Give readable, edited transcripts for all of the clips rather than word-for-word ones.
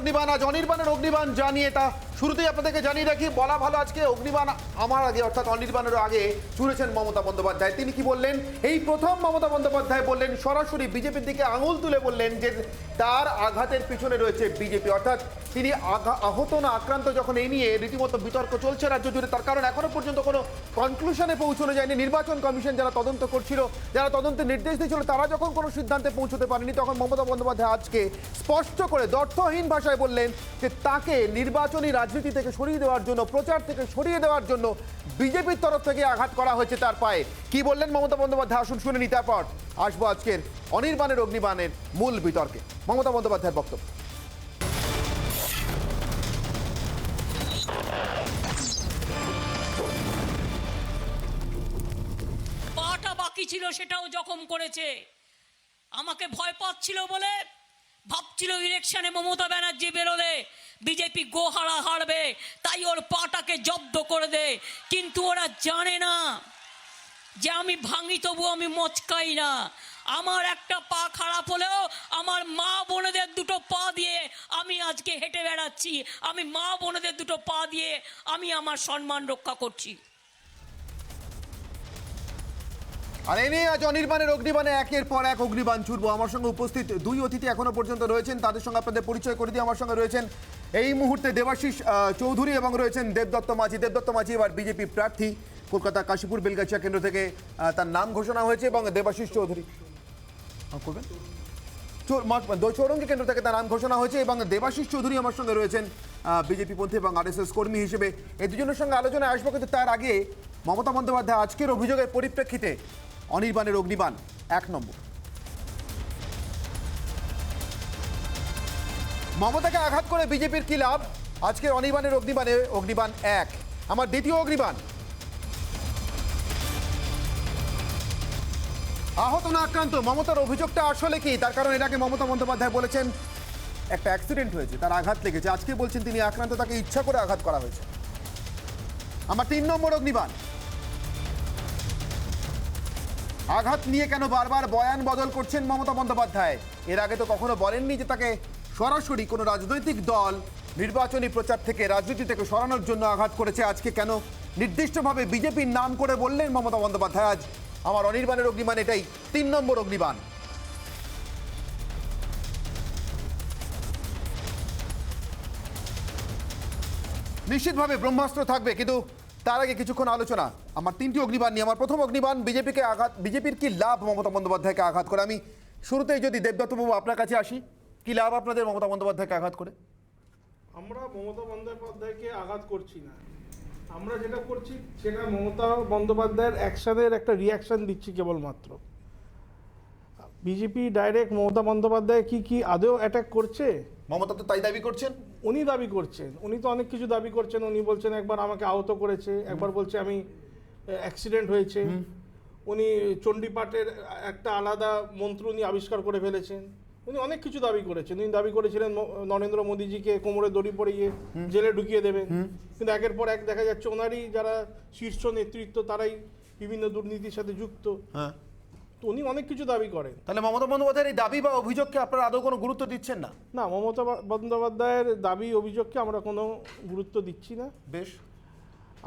অগ্নিবাণ, আজ অনির্বাণের অগ্নিবাণ জানিয়ে তা শুরুতেই আপনাদেরকে জানিয়ে রাখি, বলা ভালো আজকে অগ্নিবাণ আমার আগে অর্থাৎ অনির্বাণেরও আগে ছুঁড়েছেন মমতা বন্দ্যোপাধ্যায়। তিনি কি বললেন? এই প্রথম মমতা বন্দ্যোপাধ্যায় বললেন, সরাসরি বিজেপির দিকে আঙুল তুলে বললেন যে তার আঘাতের পিছনে রয়েছে বিজেপি। অর্থাৎ তিনি আহত না আক্রান্ত, যখন এই নিয়ে রীতিমতো বিতর্ক চলছে রাজ্য জুড়ে, তার কারণ এখনো পর্যন্ত কোনো কনক্লুশনে পৌঁছানো যায়নি। নির্বাচন কমিশন যারা তদন্ত করছিল, যারা তদন্তের নির্দেশ দিয়েছিল, তারা যখন কোনো সিদ্ধান্তে পৌঁছতে পারেনি, তখন মমতা বন্দ্যোপাধ্যায় আজকে স্পষ্ট করে দ্ব্যর্থহীন ভাষায় বললেন যে তাকে নির্বাচনী রাজনীতি থেকে সরিয়ে দেওয়ার জন্য, প্রচার থেকে সরিয়ে দেওয়ার জন্য বিজেপির তরফ থেকে আঘাত করা হয়েছে তার পায়ে। কি বললেন মমতা বন্দ্যোপাধ্যায় আসুন শুনে নি, তারপর আসবো আজকের অনির্বাণের অগ্নিবাণের মূল বিতর্কে। মমতা বন্দ্যোপাধ্যায়ের বক্তব্য। পাটা বাকি ছিল সেটাও জখম করেছে। আমাকে ভয় পাচ্ছিল বলে ভাবছিল ইলেকশনে মমতা ব্যানার্জি বেরোলে বিজেপি গোহারা হারবে, তাই ওর পাটাকে জব্দ করে দে। কিন্তু ওরা জানে না যে আমি ভাঙি তবু আমি মচকাই না। আমার একটা পা খারাপ হলেও আমার মা বোনেদের দুটো পা দিয়ে আমি আজকে হেঁটে বেড়াচ্ছি। আমি মা বোনেদের দুটো পা দিয়ে আমি আমার সম্মান রক্ষা করছি। আর এই নিয়ে আজ অনির্বাণের অগ্নিবাণে একের পর এক অগ্নিবাণ ছুড়বো। আমার সঙ্গে উপস্থিত দুই অতিথি এখনো পর্যন্ত রয়েছেন, তাদের সঙ্গে আপনাদের পরিচয় করে দিয়ে আমার সঙ্গে রয়েছেন এই মুহূর্তে দেবাশিস চৌধুরী এবং রয়েছেন দেবদত্ত মাঝি। দেবদত্ত মাঝি এবার বিজেপি প্রার্থী, কলকাতা কাশীপুর বেলগাছিয়া কেন্দ্র থেকে তার নাম ঘোষণা হয়েছে, এবং দেবাশিস চৌধুরী করবেন চৌরঙ্গি কেন্দ্র থেকে তার নাম ঘোষণা হয়েছে, এবং দেবাশিস চৌধুরী আমার সঙ্গে রয়েছেন বিজেপি পন্থী এবং আরএসএস কর্মী হিসেবে। এই দুজনের সঙ্গে আলোচনায় আসবো, কিন্তু তার আগে মমতা বন্দ্যোপাধ্যায় আজকের অভিযোগের পরিপ্রেক্ষিতে অনির্বাণের অগ্নিবাণ এক নম্বর। মমতাকে আঘাত করে বিজেপির কি লাভ? আজকের অনির্বাণের অগ্নিবাণে অগ্নিবাণ এক। আমার দ্বিতীয় অগ্নিবাণ, আহত না আক্রান্ত, মমতার অভিযোগটা আসলে কি? তার কারণ এটাকে মমতা বন্দ্যোপাধ্যায় বলেছেন একটা অ্যাক্সিডেন্ট হয়েছে, তার আঘাত লেগেছে। আজকে বলছেন তিনি আক্রান্ত, তাকে ইচ্ছা করে আঘাত করা হয়েছে। আমার তিন নম্বর অগ্নিবাণ, আঘাত নিয়ে কেন বারবার বয়ান বদল করছেন মমতা বন্দ্যোপাধ্যায়? এর আগে তো কখনো বলেননি যে তাকে সরাসরি কোনো রাজনৈতিক দল নির্বাচনী প্রচার থেকে, রাজনীতি থেকে সরানোর জন্য আঘাত করেছে। আজকে কেন নির্দিষ্টভাবে বিজেপির নাম করে বললেন মমতা বন্দ্যোপাধ্যায়? আজ আমার অনির্বাণের অগ্নিবাণ এটাই, তিন নম্বর অগ্নিবাণ। নিশ্চিতভাবে ব্রহ্মাস্ত্র থাকবে, কিন্তু তার আগে কিছুক্ষণ আলোচনা আমার তিনটি অগ্নিবাণ নিয়ে। আমার প্রথম অগ্নিবাণ, বিজেপিকে আঘাত, বিজেপির কি লাভ মমতা বন্দ্যোপাধ্যায়কে আঘাত করে? আমি শুরুতেই যদি দেবদত্তবাবু আপনার কাছে আসি, কি লাভ আপনাদের মমতা বন্দ্যোপাধ্যায়কে আঘাত করে? আমরা মমতা বন্দ্যোপাধ্যায়কে আঘাত করছি না, আমরা যেটা করছি সেটা মমতা বন্দ্যোপাধ্যায়ের অ্যাকশনের একটা রিয়াকশন দিচ্ছি কেবলমাত্র। বিজেপি ডাইরেক্ট মমতা বন্দ্যোপাধ্যায় কি আদৌ অ্যাটাক করছে? মমতা তো তাই দাবি করছেন। উনি দাবি করছেন, উনি তো অনেক কিছু দাবি করছেন। উনি বলছেন একবার আমাকে আহত করেছে, একবার বলছে আমি অ্যাক্সিডেন্ট হয়েছে। উনি চণ্ডীপাঠের একটা আলাদা মন্ত্র উনি আবিষ্কার করে ফেলেছেন। উনি অনেক কিছু দাবি করেছেন। উনি দাবি করেছিলেন নরেন্দ্র মোদীজিকে কোমরে দড়ি পরিয়ে জেলে ঢুকিয়ে দেবেন, কিন্তু একের পর এক দেখা যাচ্ছে ওনারই যারা শীর্ষ নেতৃত্ব তারাই বিভিন্ন দুর্নীতির সাথে যুক্ত। হ্যাঁ, তো উনি অনেক কিছু দাবি করেন। তাহলে মমতা বন্দ্যোপাধ্যায়ের এই দাবি বা অভিযোগকে আপনারা আদৌ কোনো গুরুত্ব দিচ্ছেন না? না, মমতা বন্দ্যোপাধ্যায়ের দাবি অভিযোগকে আমরা কোনো গুরুত্ব দিচ্ছি না। বেশ,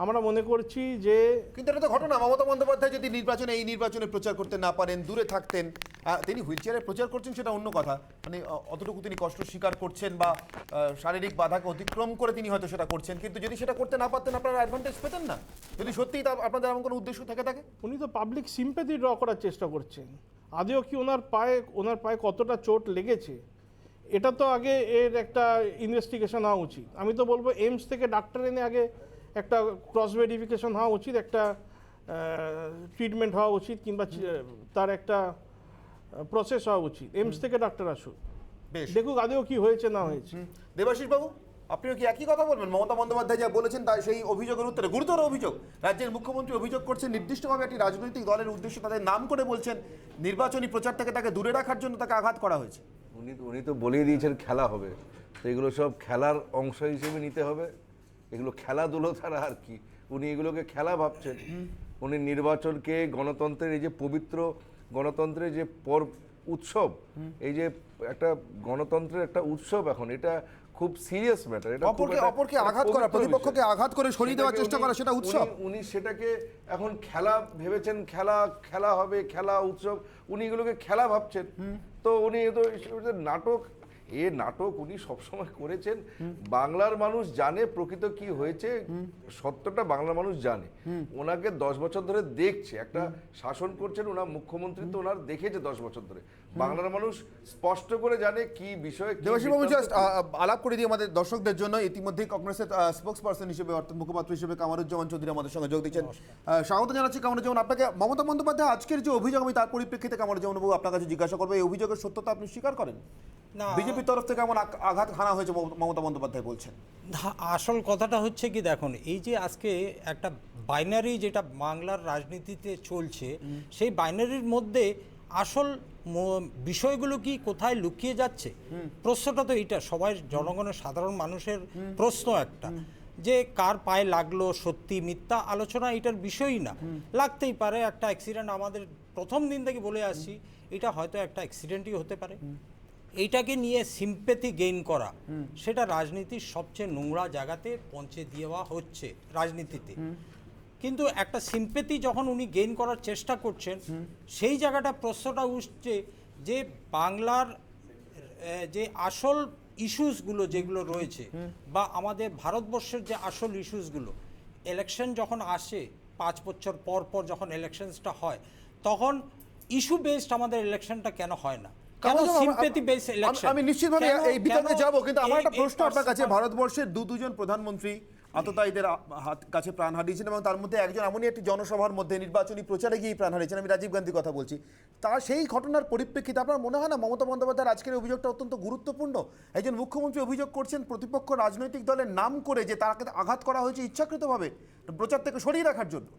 আমরা মনে করছি যে কিন্তু এটা তো ঘটনা। মমতা বন্দ্যোপাধ্যায় যদি এই নির্বাচনে প্রচার করতে না পারেন, দূরে থাকতেন, তিনি হুইল চেয়ারে প্রচার করছেন সেটা অন্য কথা, মানে অতটুকু তিনি কষ্ট স্বীকার করছেন বা শারীরিক বাধাকে অতিক্রম করে তিনি হয়তো সেটা করছেন, কিন্তু যদি সেটা করতে না পারতেন আপনারা অ্যাডভান্টেজ পেতেন না? যদি সত্যিই আপনাদের এমন কোনো উদ্দেশ্য থেকে থাকে? উনি তো পাবলিক সিম্প্যাথি ড্র করার চেষ্টা করছেন। আদেও কি ওনার পায়ে কতটা চোট লেগেছে এটা তো আগে এর একটা ইনভেস্টিগেশন হওয়া উচিত। আমি তো বলবো এইমস থেকে ডাক্তার এনে আগে একটা ক্রস ভেরিফিকেশন হওয়া উচিত, একটা ট্রিটমেন্ট হওয়া উচিত, কিংবা তার একটা প্রসেস হওয়া উচিত। এইমস থেকে ডাক্তার আসুক, দেখুক আদেও কি হয়েছে না হয়েছে। দেবাশিস বাবু, আপনিও কি একই কথা বলবেন? মমতা বন্দ্যোপাধ্যায় যা বলেছেন তাই সেই অভিযোগের উত্তরে, গুরুতর অভিযোগ, রাজ্যের মুখ্যমন্ত্রী অভিযোগ করছেন নির্দিষ্টভাবে একটি রাজনৈতিক দলের উদ্দেশ্যে তাদের নাম করে বলছেন নির্বাচনী প্রচার থেকে তাকে দূরে রাখার জন্য তাকে আঘাত করা হয়েছে। উনি তো বলেই দিয়েছেন খেলা হবে, তো এগুলো সব খেলার অংশ হিসেবে নিতে হবে। এগুলো খেলাধুলো ছাড়া আর কি? উনি এগুলোকে খেলা ভাবছেন। উনি নির্বাচনকে গণতন্ত্রের এই যে পবিত্র গণতন্ত্রের যে উৎসব, এই যে একটা গণতন্ত্রের একটা উৎসব, এখন এটা খুব সিরিয়াস ম্যাটার। এটা অপরকে আঘাত করা, প্রতিপক্ষকে আঘাত করে সরিয়ে দেওয়ার চেষ্টা করা, সেটা উৎসব। উনি সেটাকে এখন খেলা ভেবেছেন, খেলা হবে, খেলা উৎসব, উনি এগুলোকে খেলা ভাবছেন। তো উনি তো নাটক, নাটক উনি সবসময় করেছেন। বাংলার মানুষ জানে প্রকৃত কি হয়েছে, সত্যটা বাংলার মানুষ জানে। ওনাকে 10 বছর ধরে দেখছে, একটা শাসন করছেন, ওনার মুখ্যমন্ত্রী তো ওনার দেখেছে 10 বছর ধরে। বাংলার মানুষ স্পষ্ট করে জানে কি বিষয়ে। দেবাশিস বাবু, জাস্ট আলাপ করে দিই আমাদের দর্শকদের জন্য, ইতিমধ্যেই কংগ্রেসের স্পোক্স পার্সন হিসেবে অর্থাৎ মুখপাত্র হিসেবে কামরুজ্জামান চৌধুরী আমাদের সঙ্গে যোগ দিচ্ছেন। স্বাগত জানাচ্ছি কামরুজ্জামান আপনাকে। মমতা বন্দ্যোপাধ্যায় আজকের যে অভিযোগ, আমি তার পরিপ্রেক্ষিতে কামরুজ্জামান বাবু আপনার কাছে জিজ্ঞাসা করবো, এই অভিযোগের সত্যতা আপনি স্বীকার করেন? না, বিজেপির তরফ থেকে এমন আঘাত হানা হয়েছে মমতা বন্দ্যোপাধ্যায় বলছেন। আসল কথাটা হচ্ছে কি, দেখুন, এই যে আজকে একটা বাইনারি যেটা বাংলার রাজনীতিতে চলছে, সেই বাইনারির মধ্যে আসল বিষয়গুলো কি কোথায় লুকিয়ে যাচ্ছে, প্রশ্নটা তো এইটা সবাই জনগণের সাধারণ মানুষের প্রশ্ন একটা, যে কার পায়ে লাগলো, সত্যি মিথ্যা আলোচনা এটার বিষয়ই না। লাগতেই পারে, একটা অ্যাক্সিডেন্ট, আমাদের প্রথম দিন থেকে বলে আসছি এটা হয়তো একটা অ্যাক্সিডেন্টই হতে পারে। এইটাকে নিয়ে সিম্প্যাথি গেইন করা, সেটা রাজনীতির সবচেয়ে নোংরা জায়গাতে পৌঁছে দেওয়া হচ্ছে রাজনীতিতে। কিন্তু একটা সিম্প্যাথি যখন উনি গেইন করার চেষ্টা করছেন, সেই জায়গাটা প্রশ্নটা উঠছে যে বাংলার যে আসল ইস্যুসগুলো যেগুলো রয়েছে, বা আমাদের ভারতবর্ষের যে আসল ইস্যুসগুলো, ইলেকশন যখন আসে 5 বছর পর পর যখন ইলেকশনসটা হয়, তখন ইস্যু বেসড আমাদের ইলেকশনটা কেন হয় না? আমি নিশ্চিতভাবে এই বিতর্কে যাব, কিন্তু আমার একটা প্রশ্ন আপনার কাছে। ভারতবর্ষের দুজন প্রধানমন্ত্রী আততায়ীদের কাছে প্রাণ হারিয়েছেন, এবং তার মধ্যে একজন এমনই একটি জনসভার মধ্যে নির্বাচনী প্রচারে গিয়ে প্রাণ হারিয়েছেন, আমি রাজীব গান্ধীর কথা বলছি। তার সেই ঘটনার পরিপ্রেক্ষিতে আপনার মনে হয় না মমতা বন্দ্যোপাধ্যায়ের আজকের অভিযোগটা অত্যন্ত গুরুত্বপূর্ণ? একজন মুখ্যমন্ত্রী অভিযোগ করছেন প্রতিপক্ষ রাজনৈতিক দলের নাম করে যে তাকে আঘাত করা হয়েছে ইচ্ছাকৃতভাবে প্রচার থেকে সরিয়ে রাখার জন্য।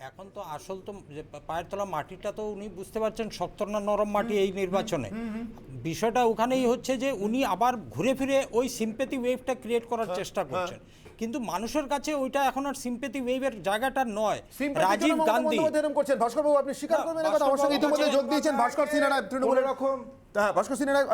এখন তো আসল তো পায়ের তলা মাটিটা তো উনি বুঝতে পারছেন শক্ত না নরম মাটি এই নির্বাচনে। বিষয়টা ওখানেই হচ্ছে যে উনি আবার ঘুরে ফিরে ওই সিম্প্যাথি ওয়েভটা ক্রিয়েট করার চেষ্টা করছেন, কিন্তু মানুষের কাছে ওইটা এখন আর সিম্প্যাথি ওয়েভের জায়গাটা নয়। রাজীব গান্ধী এরকম করছেন। ভাস্কর বাবু, আপনি স্বীকার করবেন কথা? আমার সঙ্গে ইতিমধ্যে যোগ দিয়েছেন ভাস্কর সিনহা রায়, তৃণমূলের রকম। হ্যাঁ, ভাস্কর সিনহা রায়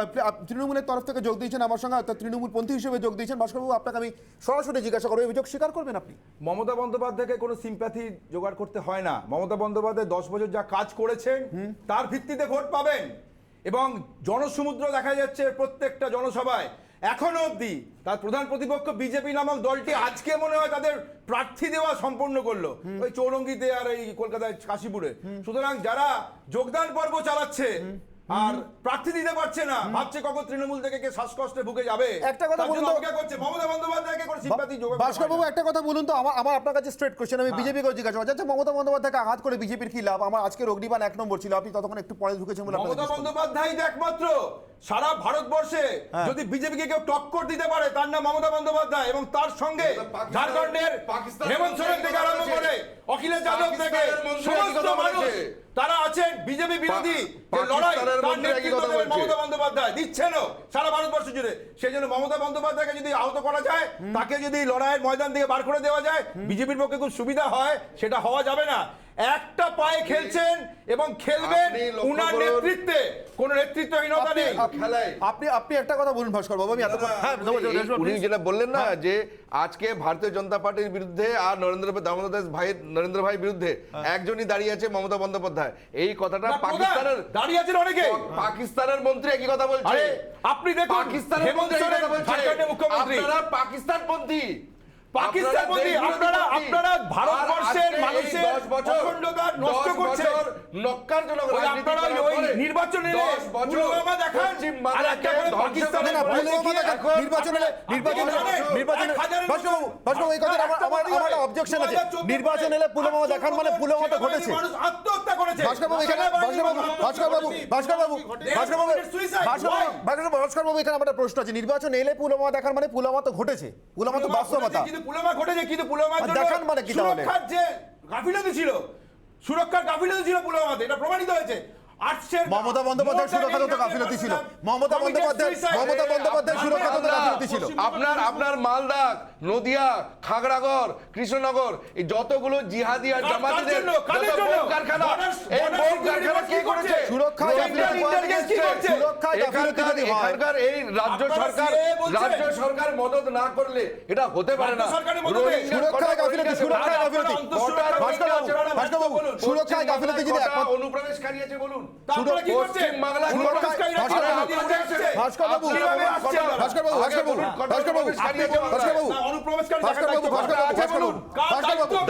তৃণমূলের তরফ থেকে যোগ দিয়েছেন আমার সঙ্গে, অর্থাৎ তৃণমূল পন্থী হিসেবে যোগ দিয়েছেন। ভাস্কর বাবু, আপনাকে আমি সরাসরি জিজ্ঞাসা করবো, অভিযোগ স্বীকার করবেন আপনি? মমতা বন্দ্যোপাধ্যায়কে কোনো সিম্প্যাথি জোগাড় করতে হয় না। মমতা বন্দ্যোপাধ্যায় 10 বছর যা কাজ করেছেন তার ভিত্তিতে ভোট পাবেন, এবং জনসমুদ্র দেখা যাচ্ছে প্রত্যেকটা জনসভায়। এখনো অবধি তার প্রধান প্রতিপক্ষ বিজেপি নামক দলটি আজকে মনে হয় তাদের প্রার্থী দেওয়া সম্পন্ন করলো, ওই চৌরঙ্গিতে আর এই কলকাতায় কাশীপুরে। সুতরাং যারা যোগদান পর্ব চালাচ্ছে আর প্রার্থী দিতে পারছে না, ভাবছে কখন তৃণমূল থেকে কে শ্বাসকষ্টে ভুগে যাবে, একটা কথা বলুন তো, করছে মমতা বন্দ্যোপাধ্যায়কে কোনো সিম্প্যাথি জোগাড়। ভাস্কর বাবু, একটা কথা বলুন তো, আমার আপনার কাছে স্ট্রেট কোশ্চেন, আমি বিজেপিকে জিজ্ঞাসা করছি। আচ্ছা, মমতা বন্দ্যোপাধ্যায়কে আঘাত করে বিজেপির কি লাভ? আমার আজকের অগ্নিবাণ 1 নম্বর ছিল, আপনি ততক্ষণ একটু পরে ঢুকেছেন বলে মমতা বন্দ্যোপাধ্যায় একমাত্র সারা ভারতবর্ষে যদি বিজেপিকে কেউ টক্কর দিতে পারে তার নাম মমতা বন্দ্যোপাধ্যায়, এবং তার সঙ্গে ঝাড়খণ্ডের হেমন্ত সোরেন থেকে আরম্ভ করে অখিলেশ যাদব থেকে সমস্ত মানুষ তারা আছেন বিজেপি বিরোধী যে লড়াই, তার নেতৃত্ব দেবেন মমতা বন্দ্যোপাধ্যায়, দিচ্ছেনও সারা ভারতবর্ষ জুড়ে। সেই জন্য মমতা বন্দ্যোপাধ্যায়কে যদি আহত করা যায়, তাকে যদি লড়াইয়ের ময়দান থেকে বার করে দেওয়া যায়, বিজেপির পক্ষে খুব সুবিধা হয়। সেটা হওয়া যাবে না। একটা পায়ে খেলছেন এবং খেলবেন উনার নেতৃত্বে, কোন নেতৃত্বহীনতা নেই খেলায়। আপনি একটা কথা বলুন ভাস্কর বাবু, আমি উনি যেটা বললেন না, যে আজকে ভারতীয় জনতা পার্টির বিরুদ্ধে আর নরেন্দ্র ভাই বিরুদ্ধে একজনই দাঁড়িয়ে আছে, মমতা বন্দ্যোপাধ্যায়। এই কথাটা পাকিস্তানের দাঁড়িয়ে আছেন অনেকে, পাকিস্তানের মন্ত্রী একই কথা বলছে। আপনি দেখুন পাকিস্তানের হেমন্ত সোরেন ঝাড়খণ্ডের মুখ্যমন্ত্রী, আপনারা পাকিস্তানপন্থী। আপনারা ভারতবর্ষের মানুষের অখণ্ডতা নষ্ট করছেন। আপনারা ওই নির্বাচনে পুলওয়ামা দেখান, আর একটা করে পাকিস্তানের নির্বাচন এলে পুলওয়ামা দেখান মানে পুলওয়ামা তো ঘটেছে, মানুষ আত্মহত্যা করেছে। ভাস্কর বাবু, এখানে আমার প্রশ্ন আছে, নির্বাচন এলে পুলওয়ামা দেখান মানে পুলওয়ামা তো ঘটেছে, পুলওয়ামা তো বাস্তবতা। পুলওয়ামা ঘটেছে, কিন্তু পুলওয়ামার জন্য দেখান মানে কি তাহলে? সুরক্ষার যে গাফিলতি ছিল, সুরক্ষার গাফিলতি ছিল পুলওয়ামাতে, এটা প্রমাণিত হয়েছে। আর্টসের মমতা বন্দ্যোপাধ্যায় সুরক্ষাগত গাফিলতি ছিল। মমতা বন্দ্যোপাধ্যায় সুরক্ষাগত গাফিলতি ছিল। আপনার মালদা, নদিয়া, খাগড়াগড়, কৃষ্ণনগর, এই যতগুলো জিহাদি আর জামাতিদের যত বোম কারখানা, এই বোম কারখানা কে করেছে? সুরক্ষায় গাফিলতি সুরক্ষায় গাফিলতি যদি হয়, এখানকার এই রাজ্য সরকার মদত না করলে এটা হতে পারে না। সুরক্ষায় গাফিলতি ভাস্করবাবু সুরক্ষায় গাফিলতি যদি একমাত্র অনুপ্রবেশকারী আছে বলুন। তারপরে কি করছে? পশ্চিম বাংলা ভাস্করবাবু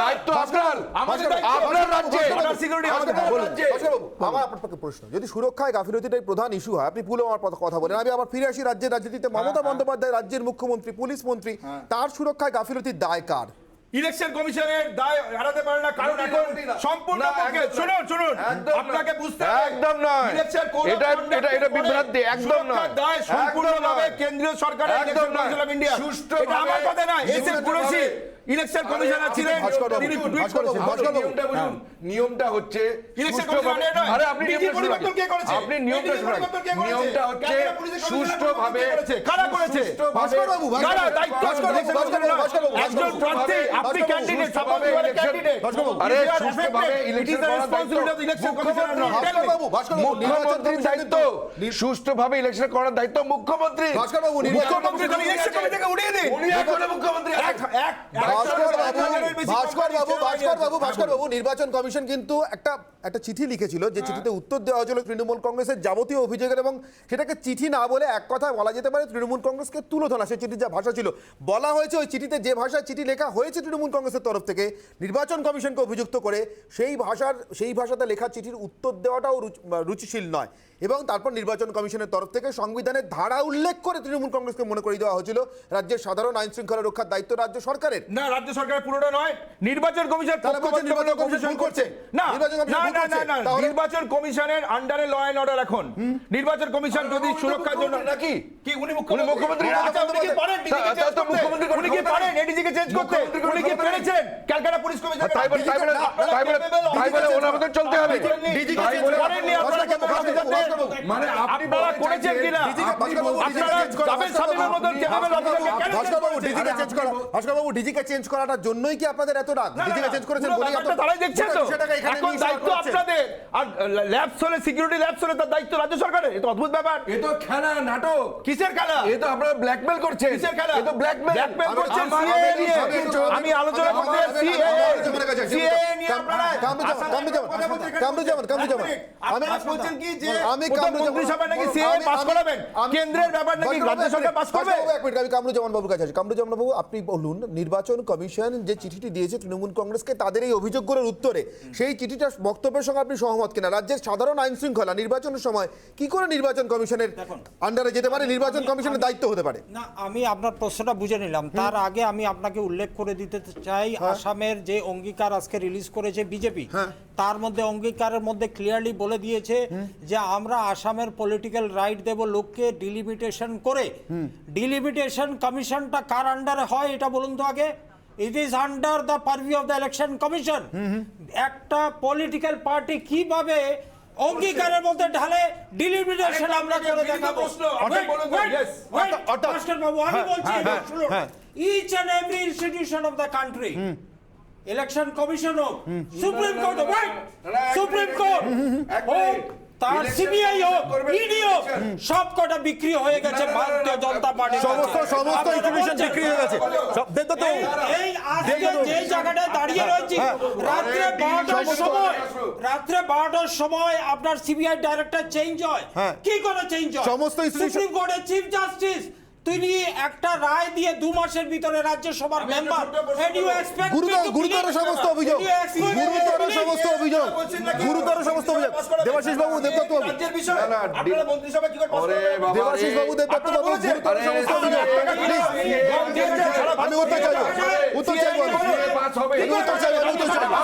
দায়িত্ব আপনার রাজ্যে। আমার আপনার পক্ষে প্রশ্ন, যদি সুরক্ষায় গাফিলতিটাই প্রধান ইস্যু হয়, আপনি পুলওয়ামার কথা বলেন, আমি আবার ফিরে আসি রাজ্যের রাজনীতিতে। মমতা বন্দ্যোপাধ্যায় রাজ্যের মুখ্যমন্ত্রী, পুলিশ মন্ত্রী, তার সুরক্ষায় গাফিলতির দায় কার? ইলেকশন কমিশনের দায় এড়াতে পারে না, কারণ এখন সম্পূর্ণ শুনুন আপনাকে বুঝতে হবে একদম নয়, ইলেকশন কোড এটা বিভ্রান্তি, একদম নয়, দায় সম্পূর্ণভাবে কেন্দ্রীয় সরকারের, ইলেকশন কমিশন অফ ইন্ডিয়া। এটা আমার কথা না, এসএস কুরেশি ইলেকশন কমিশনার ছিলেন, তিনি টুইট করেছেন। নিয়মটা হচ্ছে ইলেকশন কমিশনার নয়, আরে আপনি ডিজি পরিবর্তন কে করেছে? আপনি নিয়মটা শুনুন। নিয়মটা হচ্ছে সুষ্ঠুভাবে কারা করেছে? ভাস্করবাবু কারা দায়িত্ব? একজন প্রার্থী, আপনি candidate, suppose you are candidate, আরে সুষ্ঠুভাবে ইলেকশন করার মুখ্যমন্ত্রীর দায়িত্ব। সুষ্ঠুভাবে ইলেকশন করার দায়িত্ব মুখ্যমন্ত্রী। মুখ্যমন্ত্রী তাহলে ইলেকশন কমিটি থেকে উড়িয়ে দিন। উনি এখনো মুখ্যমন্ত্রী আছেন। ভাস্করবাবু নির্বাচন কমিশন কিন্তু একটা চিঠি লিখেছিল, যে চিঠিতে উত্তর দেওয়া হয়েছিল তৃণমূল কংগ্রেসের যাবতীয় অভিযোগের, এবং সেটাকে চিঠি না বলে এক কথায় বলা যেতে পারে তৃণমূল কংগ্রেসকে তুলে ধরা। সেই চিঠির যা ভাষা ছিল, বলা হয়েছে ওই চিঠিতে যে ভাষায় চিঠি লেখা হয়েছে তৃণমূল কংগ্রেসের তরফ থেকে নির্বাচন কমিশনকে অভিযুক্ত করে, সেই ভাষাতে লেখা চিঠির উত্তর দেওয়াটাও রুচিশীল নয়। এবং তারপর নির্বাচন কমিশনের তরফ থেকে সংবিধানের ধারা উল্লেখ করে তৃণমূল কংগ্রেসকে মনে করে দেওয়া হয়েছিল রাজ্যের সাধারণ আইন শৃঙ্খলা রক্ষার দায়িত্ব রাজ্য সরকারের। না, রাজ্য সরকারের পুরোটা নয়, নির্বাচন কমিশন করছে না। নির্বাচন কমিশনের আন্ডারে ল এন্ড অর্ডার। এখন নির্বাচন কমিশন যদি সুরক্ষার জন্য নাকি কি উনি মুখ্যমন্ত্রী উনি কি পারেন এডিজিকে চেঞ্জ করতে? উনি কি পেরেছেন ক্যালকাটা পুলিশ কমিশন? তাই বলে ওনার মতো চলতে হবে। মানে আপনারা করেছেন কিনা? ভাস্করবাবু ডিজিকে চেঞ্জ করাটার জন্যই কি আপনাদের এত রাগ? ডিজিকে চেঞ্জ করেছেন বলেই তারাই দেখছেন তো। এখন দায়িত্ব আপনাদের, আর ল্যাবস হলে, সিকিউরিটি ল্যাবস হলে তার দায়িত্ব রাজ্য সরকারের। এটা অদ্ভুত ব্যাপার। এ তো খেলা, নাটক। কিসের খেলা? এ তো আপনারা ব্ল্যাকমেল করছেন। কিসের খেলা? এ তো ব্ল্যাকমেল করছেন সিএএ নিয়ে। আমি আলোচনা করতে সিএএ নিয়ে আপনারা আমি বলছেন কি যে আমি মন্ত্রিসভা নাকি সিএএ পাস করাবেন, কেন্দ্রের ব্যাপার নাকি রাজ্য সরকার পাস করবে? এক মিনিট, আমি কামরুজ্জামান বাবুর কাছে আছি। কামরুজ্জামান বাবু, আপনি বলুন, নির্বাচন কমিশন যে চিঠিটি দিয়েছে তৃণমূল কংগ্রেসকে তাদের এই অভিযোগগুলোর উত্তরে, সেই চিঠিটার বক্তব্যের সঙ্গে আপনি সহমত কিনা? রাজ্যের সাধারণ আইন শৃঙ্খলা নির্বাচনের সময় কি করে নির্বাচন কমিশনের আন্ডারে যেতে পারে, নির্বাচন কমিশনের দায়িত্ব হতে পারে? না, আমি আপনার প্রশ্নটা বুঝে নিলাম। তার আগে আমি আপনাকে উল্লেখ করে দিতে চাই, আসামের যে অঙ্গীকার আজকে রিলিজ করেছে বিজেপি, তার মধ্যে অঙ্গীকারের মধ্যে ক্লিয়ারলি বলে দিয়েছে যে আমরা আসামের পলিটিক্যাল রাইট দেব লোককে ডিলিমিটেশন করে। ডিলিমিটেশন কমিশনটা কার আন্ডারে হয় এটা বলুন তো আগে। It is under the পারভিউ of the election commission. একটা পলিটিক্যাল পার্টি কিভাবে অঙ্গীকারের মধ্যে ঢালে ডিলিমিটেশন আমরা করে দেখাবো। বাবু আমি বলছি, each and every institution of the country, election commission হোক, সুপ্রিম কোর্ট হোক, সুপ্রিম কোর্ট হোক, তার সিবিআই হোক, ইডি হোক, সব কটা বিক্রি হয়ে গেছে ভারতীয় জনতা পার্টি। সমস্ত ইনস্টিটিউশন বিক্রি হয়ে গেছে। এই আজকে যে জায়গাটায় দাঁড়িয়ে রয়েছি, রাত্রে 12টার সময় আপনার সিবিআই ডাইরেক্টর চেঞ্জ হয়। কি করে চেঞ্জ হয়? সমস্ত সুপ্রিম কোর্টের চিফ জাস্টিস তিনি একটা রায় দিয়ে 2 মাসের ভিতরে রাজ্যসভার মেম্বার। গুরুতর সমস্ত অভিযোগ, দেবাশিস বাবু, দেবদত্ত বাবু, মন্ত্রিসভা কি করে? দেবাশিস বাবু, দেবদত্ত বাবু, গুরুতর সমস্ত অভিযোগ। আমি উত্তর চাইবো, উত্তর চাইবো আমি। পাস হবে আমি উত্তর চাইবো, আমি উত্তর চাইবো।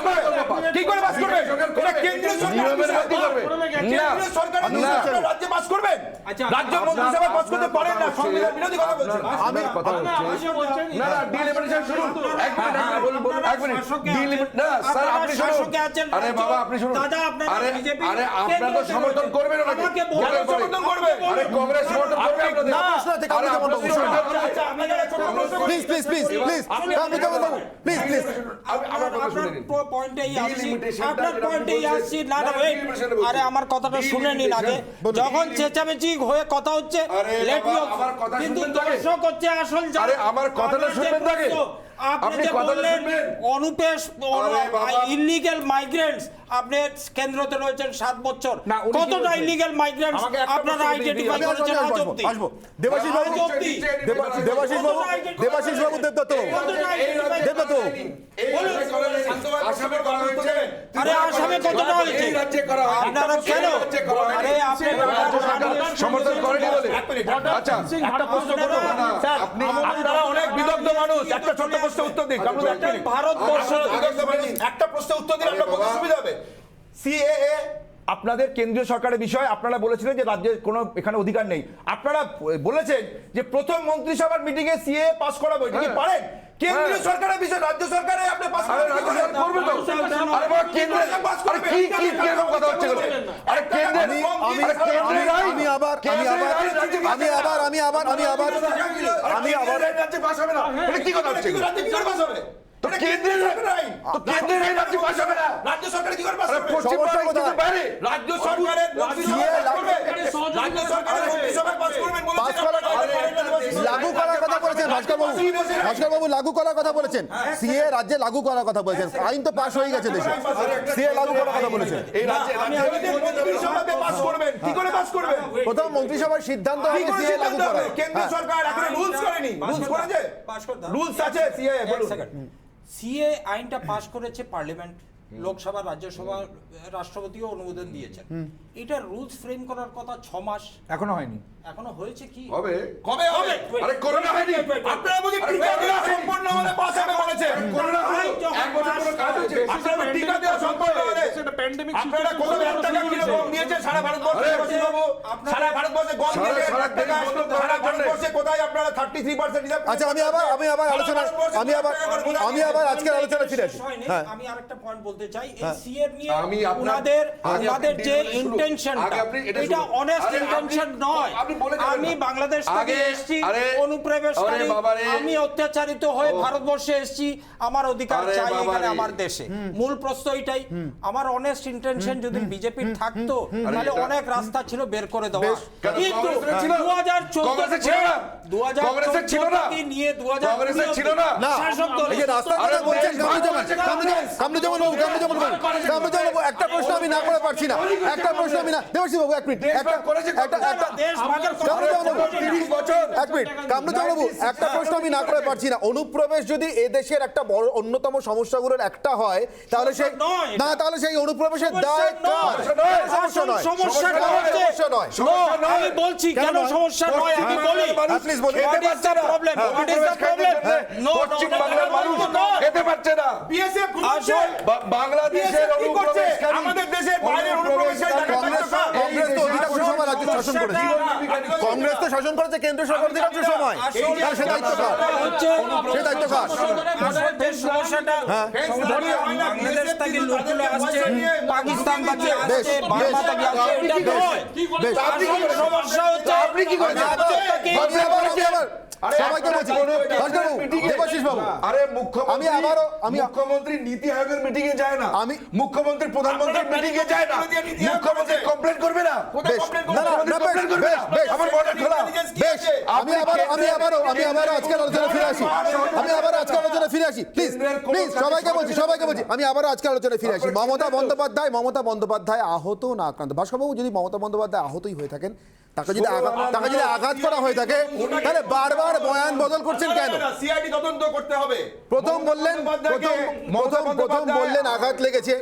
কি করে পাস করবেন? এটা কেন্দ্রীয় নিয়মের মধ্যে করবে। কেন্দ্রীয় সরকারের না। বিষয় রাজ্যে পাস করবেন? রাজ্য মন্ত্রিসভা পাস করতে পারেন না, সংবিধান বিরোধী কথা বলছেন। আমি কথা হচ্ছে না না ডিলিমিটেশন শুনুন এক মিনিট এক মিনিট ডিলিমিট না স্যার আপনি শুনুন আরে বাবা আপনি শুনুন আরে আরে আপনারা তো সমর্থন করবেন ওনাকে কেন সমর্থন করবে? আরে কংগ্রেস সমর্থন করবে আপনাদের প্রশ্ন আছে, কামরুজ্জামান বাবু, please please please please Kamruzzaman Babu please please. আমার কথা শুনে নিন আরে আমার কথাটা শুনে নিন আগে। যখন চেঁচামেচি হয়ে কথা হচ্ছে আরে let me বাবা, off. আমার কথা কিন্তু শুনবেন তো আগে? দর্শক হচ্ছে আসল জান। আরে আমার কথাটা আপনার যে শুনবেন তো আগে? প্রশ্ন, আপনি আপনি যে কথাটা বললেন শুনবেন? অনুপেশ আরে বাবা। ইলিগ্যাল মাইগ্রেন্টস আপনি কেন্দ্রতে রয়েছেন 7 বছর, না, উনি কি কতটা বলছেন? ইলিগ্যাল মাইগ্রেন্টস আমাকে একটা আপনারা প্রশ্ন আইডেন্টিফাই আমি করেছেন আজ আসবো, অবধি? আসবো। দেবাশিস বাবু, আজ অবধি? দেবাশিস বাবু, দেবাশিস বাবু, দেবদত্ত বাবু, দেবদত্ত বাবু। আসামের কথা হচ্ছে আরে আসামে কতটা হয়েছে? এই রাজ্যে করা হয় আপনারা কেন? আরে আপনি সমর্থন করেনি বলে আচ্ছা একটা প্রশ্ন করবো স্যার, আপনি আপনারা অনেক বিদগ্ধ মানুষ, একটা ছোট্ট প্রশ্নের উত্তর দিন। কামরুল, এক মিনিট। ভারতবর্ষ বিদগ্ধ মানুষ, একটা প্রশ্নের উত্তর দিন, আমরা বলতে সুবিধা হবে। সিএএ আপনাদের কেন্দ্রীয় সরকারের বিষয়, আপনারা বলেছিলেন যে রাজ্যের কোনো এখানে অধিকার নেই। আপনারা বলেছেন যে প্রথম মন্ত্রিসভার মিটিং এ সিএএ পাস করাবো, এটা কি পারেন? কেন্দ্রীয় সরকারের বিষয় রাজ্য সরকারে আপনি পাস আরে রাজ্য সরকার করবে তো আরে বাবা কেন্দ্রে আরে কি কি কিরকম কথা হচ্ছে এগুলো? আরে কেন্দ্রে আরে কেন্দ্রে নাই আমি আবার রাজ্যে পাস হবে না এটা কি কথা হচ্ছে এগুলো? রাজ্যে কি করে পাস হবে? তো কেন্দ্রের তো কেন্দ্রের এই রাজ্যে পাস হবে না রাজ্য সরকার কি করে পাস আরে হবে? পশ্চিমবঙ্গের কিছু বাইরে রাজ্য সরকারের মন্ত্রিসভা পাস করবে। রাজ্য সরকারের মন্ত্রিসভা পাস করবেন বলেছেন। পাস করার লাগু করার কথা বলেছেন ভাস্কর বাবু, ভাস্কর বাবু লাগু করার কথা বলেছেন, সিএ রাজ্যে লাগু করার কথা বলেছেন, আইন তো পাস হয়ে গেছে দেশে, সিএ লাগু করার কথা বলেছেন। এই রাজ্যে মন্ত্রিসভাতে পাস করবেন, কি করে পাস করবেন? প্রথম মন্ত্রিসভার সিদ্ধান্ত কি হবে করে সিএ লাগু সিদ্ধান্ত করা। হবে? কেন্দ্রীয় সরকার এখনো রুলস করেনি। রুলস করেছে? রুলস আছে সিএ, বলুন। সিএ আইনটা পাস করেছে পার্লামেন্ট, লোকসভা, রাজ্যসভা, রাষ্ট্রপতিও অনুমোদন দিয়েছেন। এটা রুলস ফ্রেম করার কথা 6 মাস, এখনো হয়নি। এখনো হয়েছে কি? হবে কবে হবে? আরে করোনা হয়নি আপনারা বুঝি টিকা দেওয়া সম্পূর্ণ হলে পাস হবে বলেছেন। করোনা হলো এক বছর কোনো কাজ হয়েছে আপনারা টিকা দেওয়া সম্পূর্ণ হলে আপনারা কত লাখ টাকা কিরকম নিয়েছেন সারা ভারতবর্ষে? দেবাশিস বাবু, সারা ভারতবর্ষে গম সারা- নিয়েছেন সারা লাখ টাকা। দেশ বন্ধ করার সারা জন্যে। ভারতবর্ষে কোথায় আপনারা 33% রিজার্ভ? আচ্ছা আমি আবার আলোচনা আমি আবার আজকের আলোচনা ফিরে আসি। শেষ হয়নি। হ্যাঁ আমি আরেকটা পয়েন্ট বলতে চাই, এই সিএ নিয়ে আমি আপনার- ওনাদের আগে আপনি যে শুনুন। ইন্টেনশনটা, আগে আপনি এটা এটা শুনুন। অনেস্ট আরে আপনি- ইন্টেনশন নয়। আপনি বলে যাবেন আমি না। বাংলাদেশ থেকে আগে- এসেছি, আরে- অনুপ্রবেশকারী, আরে বাবারে। আমি অত্যাচারিত হয়ে ভারতবর্ষে এসেছি, আমার অধিকার আরে চাই এখানে বাবারে। আমার দেশে। মূল প্রশ্ন এটাই, আমার অনেস্ট ইন্টেনশন যদি বিজেপির থাকতো তাহলে এটা- অনেক রাস্তা ছিল বের করে দেওয়া। কেন কিন্তু কংগ্রেসের ছিল? 2014 কংগ্রেসের ছিল না? কংগ্রেসের ছিল না? 2014 নিয়ে কংগ্রেসের ছিল না? না, শাসক দল। এই যে রাস্তার আরে কথা বলছেন দেশ ভাগ করেছে, কামরুজ্জামান বাবু, একটা প্রশ্ন আমি না করে পারছি না, একটা প্রশ্ন আমি না, দেবাশিস বাবু এক মিনিট, দেশ ভাগ করেছে দেশ ভাগের কথা কামরুজ্জামান বাবু, বলছেন না। 30 বছর এক মিনিট, কামরুজ্জামান বাবু, একটা প্রশ্ন আমি না করে পারছি না। অনুপ্রবেশ যদি এদেশের একটা বড় অন্যতম সমস্যাগুলোর একটা হয়, তাহলে সেই নয় এটা। না, তাহলে সেই অনুপ্রবেশের দায় কার? সমস্যা নয়, সমস্যাটা সমস্যা হচ্ছে সমস্যা নয়। সমস্যা নয়। আমি বলছি কেন কেন নয়? সমস্যা নয় আমি বলি। প্লিজ বলুন। What is the problem? What is the problem? No, Paschim no, no, বাংলার no, মানুষ no, no. খেতে পারছে না বিএসএফ ঘুরছে। আসল বাংলাদেশের BSF কি করছে? অনুপ্রবেশকারী আমাদের দেশের বাইরের অনুপ্রবেশকারী কংগ্রেস কংগ্রেস তো অধিকাংশ সময় রাজ্য শাসন করেছে, কংগ্রেস তো শাসন করেছে কেন্দ্র সরকার অধিকাংশ সময়, তাহলে সে দায়িত্ব কার? সে দায়িত্ব কার? আসল সমস্যাটা বাংলাদেশ থেকে লোকগুলো আসছে, পাকিস্তান থেকে বেশ, আসছে, বার্মা থেকে আসছে, এটা নয়। বেশ, আসল সমস্যা হচ্ছে আপনি কি করেছেন? সবাইকে বলছি, ভাস্কর বাবু, দেবাশিস বাবু, আরে মুখ্যমন্ত্রী মুখ্যমন্ত্রী নীতি আয়োগের মিটিং এ যায় না, আমি- মুখ্যমন্ত্রী প্রধানমন্ত্রীর মিটিং এ যায় না, মুখ্যমন্ত্রী কমপ্লেন করবে না, বেশ, না, না, না, বেশ, বেশ, বেশ, আমার বর্ডার খোলা, বেশ, আমি আবারও আজকের আলোচনা ফিরে আসি, আমি আবার আজকের আলোচনা আলোচনায় ফিরে আসি প্লিজ প্লিজ সবাইকে বলছি আমি আবার আজকে আলোচনায় ফিরে আসি মমতা বন্দ্যোপাধ্যায় আহত না আক্রান্ত ভাস্করবাবু যদি মমতা বন্দ্যোপাধ্যায় আহতই হয়ে থাকেন তাকে যদি আঘাত করা হয়ে থাকে তাহলে বারবার বয়ান বদল করছেন কেন? সিআইডি তদন্ত করতে হবে। প্রথম বললেন আঘাত লেগেছে,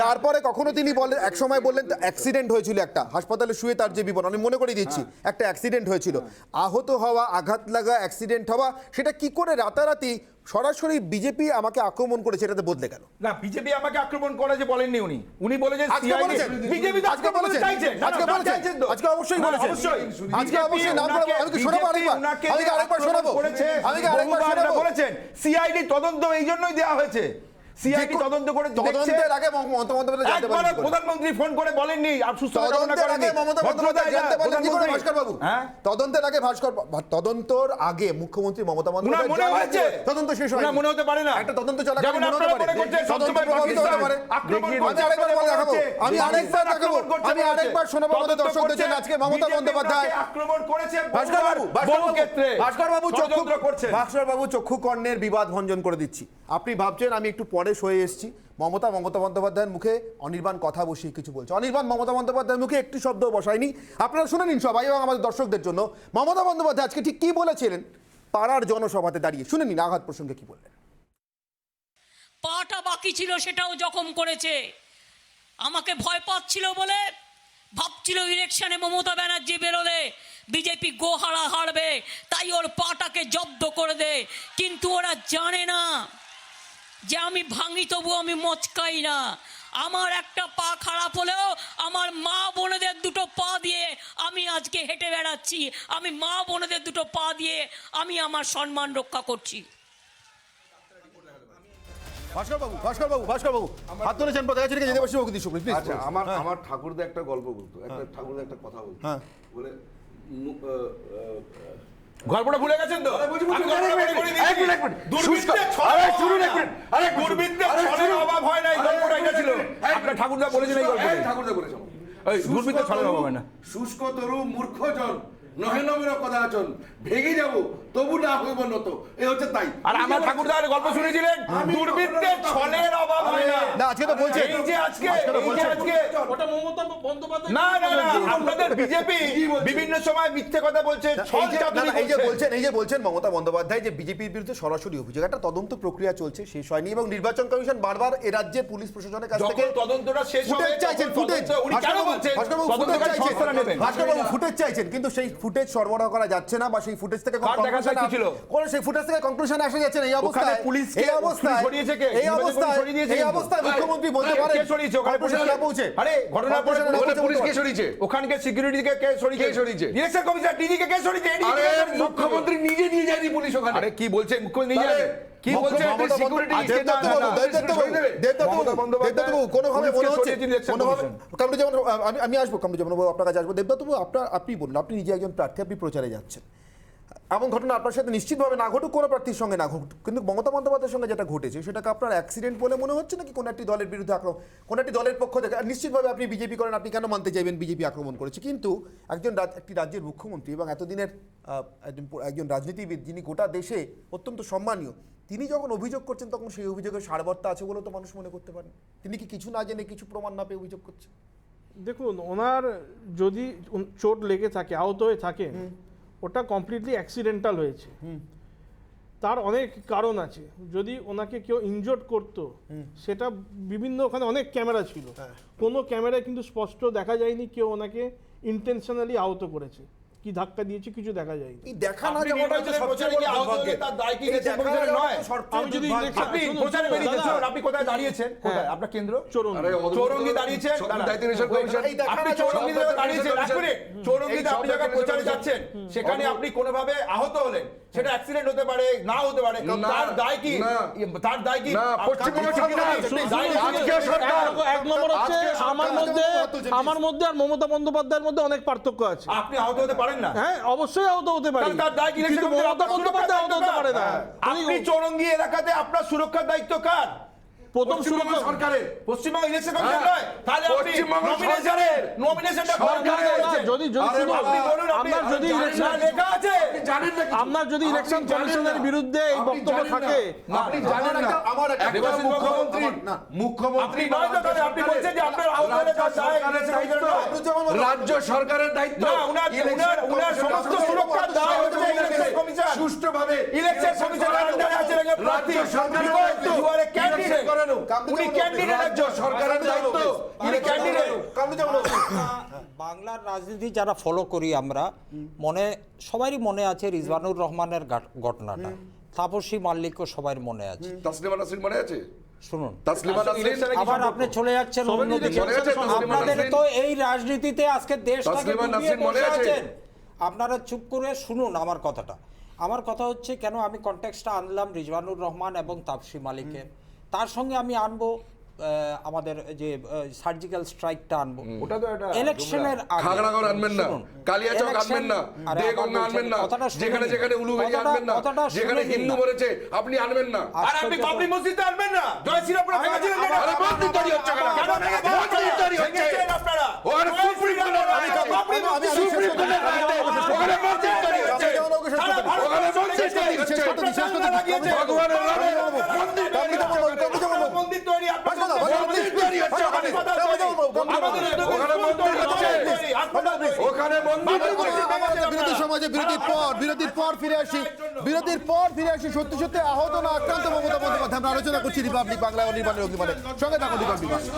তারপরে কখনো তিনি বলেন একসময় বললেন অ্যাক্সিডেন্ট হয়েছিল, একটা হাসপাতালে শুয়ে তার যে বিবরণ আমি মনে করে দিচ্ছি একটা অ্যাক্সিডেন্ট হয়েছিল। আহত হওয়া, আঘাত লাগা, অ্যাক্সিডেন্ট হওয়া সেটা কি করে রাতারাতি সরাসরি বিজেপি আমাকে আক্রমণ করেছে এটাতে বদলে গেল? না, বিজেপি আমাকে আক্রমণ করেছে বলেননি উনি বলেছেন আজকে বলেছেন বিজেপি তো আজকে বলেছেন আজকে অবশ্যই বলেছেন আজকে অবশ্যই নাম করে আমি কি শোনাবো আরেকবার শোনাবো বলেছেন সিআইডি তদন্ত এই জন্যই দেওয়া হয়েছে। সিআইডি তদন্ত করে তদন্তের আগে মমতা বন্দ্যোপাধ্যায় জানতে পারেন প্রধানমন্ত্রী ফোন করে বলেননি আর সুস্থ কামনা তদন্তের করেননি। আগে মমতা বন্দ্যোপাধ্যায় জানতে পারলেন কি করে ভাস্করবাবু? তদন্তের আগে তদন্তর আগে মুখ্যমন্ত্রী মমতা বন্দ্যোপাধ্যায় মনে হয়েছে তদন্ত শেষ হয়নি, মনে হতে পারে না একটা তদন্ত চলাকালীন মনে হতে পারে তদন্ত প্রভাবিত হতে পারে। আমি আরেকবার শোনাবো আমাদের দর্শকদের জন্য আজকে মমতা বন্দ্যোপাধ্যায় আক্রমণ করেছে ভাস্করবাবু চক্ষু কর্ণের বিবাদ ভঞ্জন করে দিচ্ছি। আপনি ভাবছেন আমি একটু পরে সয়ে এসেছি, মমতা বন্দ্যোপাধ্যায়ের মুখে অনির্বাণ কথা বসিয়ে কিছু বলছে। অনির্বাণ মমতা বন্দ্যোপাধ্যায়ের মুখে একটি শব্দ বসায়নি। আপনারা শুনে নিন সবাই এবং আমাদের দর্শকদের জন্য মমতা বন্দ্যোপাধ্যায় আজকে ঠিক কি বলেছিলেন পাড়ার জনসভাতে দাঁড়িয়ে, শুনে নিন আঘাত প্রসঙ্গে কি বললেন। পাটা বাকি ছিল সেটাও জখম করেছে, আমাকে ভয় পাচ্ছিল বলে ভাবছিল ইলেকশনে মমতা ব্যানার্জি বেরোলে বিজেপি গোহারা হারবে, তাই ওর পাটাকে জব্দ করে দে। কিন্তু ওরা জানে না যে আমি ভাঙি তবু আমি মচকাই না। আমার একটা পা খারাপ হলেও আমার মা বোনেদের দুটো পা দিয়ে আমি আজকে হেঁটে বেড়াচ্ছি, আমি মা বোনেদের দুটো পা দিয়ে আমি আমার সম্মান রক্ষা করছি। ভাস্করবাবু হাত তুলেছেন পতাকা ছেড়ে যেতে বসে বলতে শুনুন প্লিজ। আচ্ছা আমার ঠাকুরদা একটা গল্প বলতো, ঠাকুরদা একটা কথা বলতো, বলে গল্পটা ভুলে গেছেন তো? অভাব হয় না, এই গল্পটা এটা ছিল। আপনার ঠাকুরদা বলেছেন এই গল্প, ঠাকুরদা বলেছেন দুর্বৃত্তের ছলের অভাব হয় না। শুষ্ক তরু মূর্খ জন নহে নবীর কদাচন ভেঙে যাব তবু না হইব নত, এই হচ্ছে তাই। আর আমার ঠাকুরদার গল্প শুনেছিলেন দুর্বৃত্তের ছলের অভাব হয় না। না আজকে তো বলছেন এই যে আজকে ওটা মমতা বন্দ্যোপাধ্যায় না আপনাদের বিজেপি বিভিন্ন সময় মিথ্যে কথা বলছে, ছল চাতুরি করছে। এই যে বলছেন মমতা বন্দ্যোপাধ্যায় যে বিজেপির বিরুদ্ধে সরাসরি অভিযোগ, একটা তদন্ত প্রক্রিয়া চলছে, শেষ হয়নি এবং নির্বাচন কমিশন বারবার এ রাজ্যের পুলিশ প্রশাসনের কাছ থেকে তদন্তটা শেষ হবে উনি কেন বলছেন ফুটেজ চাইছেন কিন্তু সেই ফুটেজ সরবরাহ করা যাচ্ছে না বা সেই ফুটেজ থেকে কনক্লুশন আসা যাচ্ছে না। এই অবস্থায় মুখ্যমন্ত্রী বলতে পারেন পুলিশকে সরিয়েছে, ওখানকে সিকিউরিটিকে কে সরিয়েছে, ইলেকশন কমিশনার ডিজিকে কে সরিয়েছে, মুখ্যমন্ত্রী নিজে নিয়ে যায়নি পুলিশ ওখানে। আরে কি বলছেন মুখ্যমন্ত্রী নিজে কি বলছেন? আমি আসবো কামরুজ্জামান আপনার কাছে আসবো। দেবদত্তবাবু আপনি বলুন, আপনি নিজে একজন প্রার্থী, আপনি প্রচারে যাচ্ছেন, এমন ঘটনা আপনার সাথে নিশ্চিতভাবে না ঘটুক, কোনো প্রার্থীর সঙ্গে না ঘটুক, কিন্তু মমতা বন্দ্যোপাধ্যায়ের সঙ্গে যেটা ঘটেছে সেটাকে আপনার অ্যাক্সিডেন্ট বলে মনে হচ্ছে নাকি কোনো একটি দলের বিরুদ্ধে আক্রমণ, কোনো একটি দলের পক্ষ থেকে? নিশ্চিতভাবে আপনি বিজেপি করেন, আপনি কেন মানতে চাইবেন বিজেপি আক্রমণ করেছে? কিন্তু একটি রাজ্যের মুখ্যমন্ত্রী এবং এতদিনের একজন রাজনীতিবিদ যিনি গোটা দেশে অত্যন্ত সম্মানীয়, তিনি যখন অভিযোগ করছেন তখন সেই অভিযোগের সারবত্তা আছে বলেও তো মানুষ মনে করতে পারেন। তিনি কি কিছু না জেনে কিছু প্রমাণ না পেয়ে অভিযোগ করছেন? দেখুন, ওনার যদি চোট লেগে থাকে, আহত হয়ে থাকে, ওটা কমপ্লিটলি অ্যাক্সিডেন্টাল হয়েছে, তার অনেক কারণ আছে। যদি ওনাকে কেউ ইনজোর্ড করতো, সেটা বিভিন্ন ওখানে অনেক ক্যামেরা ছিল, কোনো ক্যামেরায় কিন্তু স্পষ্ট দেখা যায়নি কেউ ওনাকে ইন্টেনশনালি আহত করেছে, কি ধাক্কা দিয়েছে কিছু দেখা যায়নি। দেখা না যাওয়াটা হচ্ছে সবচেয়ে বড় দুর্ভাগ্য। তার দায় কি আমি যদি আপনি প্রচারে বেরিয়েছেন, আপনি কোথায় দাঁড়িয়েছেন? কোথায় আপনার কেন্দ্র? চৌরঙ্গি দাঁড়িয়েছেন, আপনি চৌরঙ্গিতে দাঁড়িয়েছেন, এক মিনিট, চৌরঙ্গিতে আপনি যখন প্রচারে যাচ্ছেন সেখানে আপনি কোনোভাবে আহত হলেন, সেটা অ্যাক্সিডেন্ট হতে পারে, না হতে পারে, তার দায় কি? তার দায় কি? পশ্চিমবঙ্গ সরকার এক নম্বর হচ্ছে আমার মধ্যে আর মমতা বন্দ্যোপাধ্যায়ের মধ্যে অনেক পার্থক্য আছে। আপনি আহত হতে পারেন না? হ্যাঁ, অবশ্যই আহত হতে পারে, তার দায় কি? কিন্তু মমতা বন্দ্যোপাধ্যায় আহত হতে পারে না। আপনি চৌরঙ্গি এলাকাতে আপনার সুরক্ষার দায়িত্ব কার? প্রথম পশ্চিমবঙ্গ শুরু সরকারের পশ্চিমবঙ্গ ইলেকশন কমিশন নয়, তাহলে আপনি পশ্চিমবঙ্গ নমিনেশনের নমিনেশনটা যদি শুধু আপনি বলুন, আপনার যদি ইলেকশন লেখা আছে জানেন না আপনার যদি ইলেকশন কমিশনের বিরুদ্ধে এই বক্তব্য থাকে, আপনি জানেন না আমার একটা দেবাশিস মুখ্যমন্ত্রী মুখ্যমন্ত্রী আপনি নয় তো, তাহলে আপনি বলছেন যে আপনার আহ্বানের কাজ রাজ্য সরকারের দায়িত্ব না, উনার সমস্ত সুরক্ষার দায় হচ্ছে ইলেকশন কমিশন। সুষ্ঠুভাবে ইলেকশন কমিশনের আন্ডারে আছে প্রার্থী, সরকারের দায়িত্ব। You are a candidate. উনি ক্যান্ডিডেট, রাজ্য সরকারের দায়িত্ব। উনি ক্যান্ডিডেট। বাংলার রাজনীতি যারা ফলো করি আমরা, সবারই মনে আছে রিজওয়ানুর রহমানের ঘটনাটা, তাপসী মাল্লিকও সবার মনে আছে। তাসলিমা নাসরিন মনে আছে? শুনুন, তাসলিমা নাসরিন আবার আপনি চলে যাচ্ছেন অন্যদিকে। মনে আছে তাসলিমা আপনাদের নাসরিন? তো এই রাজনীতিতে আজকে দেশটাকে তাসলিমা ডুবিয়ে নাসরিন মনে বসে আছে? আছেন। আপনারা চুপ করে শুনুন আমার কথাটা। আমার কথা হচ্ছে, কেন আমি কনটেক্সটটা আনলাম রিজওয়ানুর রহমান এবং তাপসী মালিকের, তার সঙ্গে আমি আনবো আমাদের যে সার্জিক্যাল স্ট্রাইকটা আনবো। ওটা তো একটা ইলেকশনের আগে খাগড়াগড় আনবেন না, শুনুন, কালিয়াচক আনবেন না, আরে দেগঙ্গা আবার আনবেন না, কথাটা শুনে যেখানে নিন। যেখানে উলুবেড়ি আনবেন না, কথাটা শুনে যেখানে নিন হিন্দু না। মরেছে আপনি আনবেন না। আর আপনি বাবরি মসজিদে আনবেন না, জয় শ্রীরামপুরে ভেঙেছিলেন কেন? আরে মন্দির তৈরি হচ্ছে কেন? কেন ভেঙেছেন? মন্দির তৈরি হচ্ছে। ভেঙেছেন আপনারা। ওখানে সুপ্রিম কোর্টের রায়, বাবরি মসজিদ, সুপ্রিম কোর্টের রায়, ওখানে মন্দির তৈরি হচ্ছে। সারা ভারত ওখানে মন্দির তৈরি হচ্ছে। ভগবানের নামে মন্দির তৈরি হচ্ছে ওখানে। মন্দির তৈরি, আপনার মন্দির তৈরি হচ্ছে ওখানে। ওখানে মন্দির হচ্ছে। ওখানে মন্দির হচ্ছে। বিরতির পর ফিরে আসি সত্যি সত্যি আহত না আক্রান্ত মমতা বন্দ্যোপাধ্যায়। আমরা আলোচনা করছি রিপাবলিক বাংলা অনির্বাণের অগ্নিবাণের সঙ্গে থাকুন রিপাবলিক বাংলা।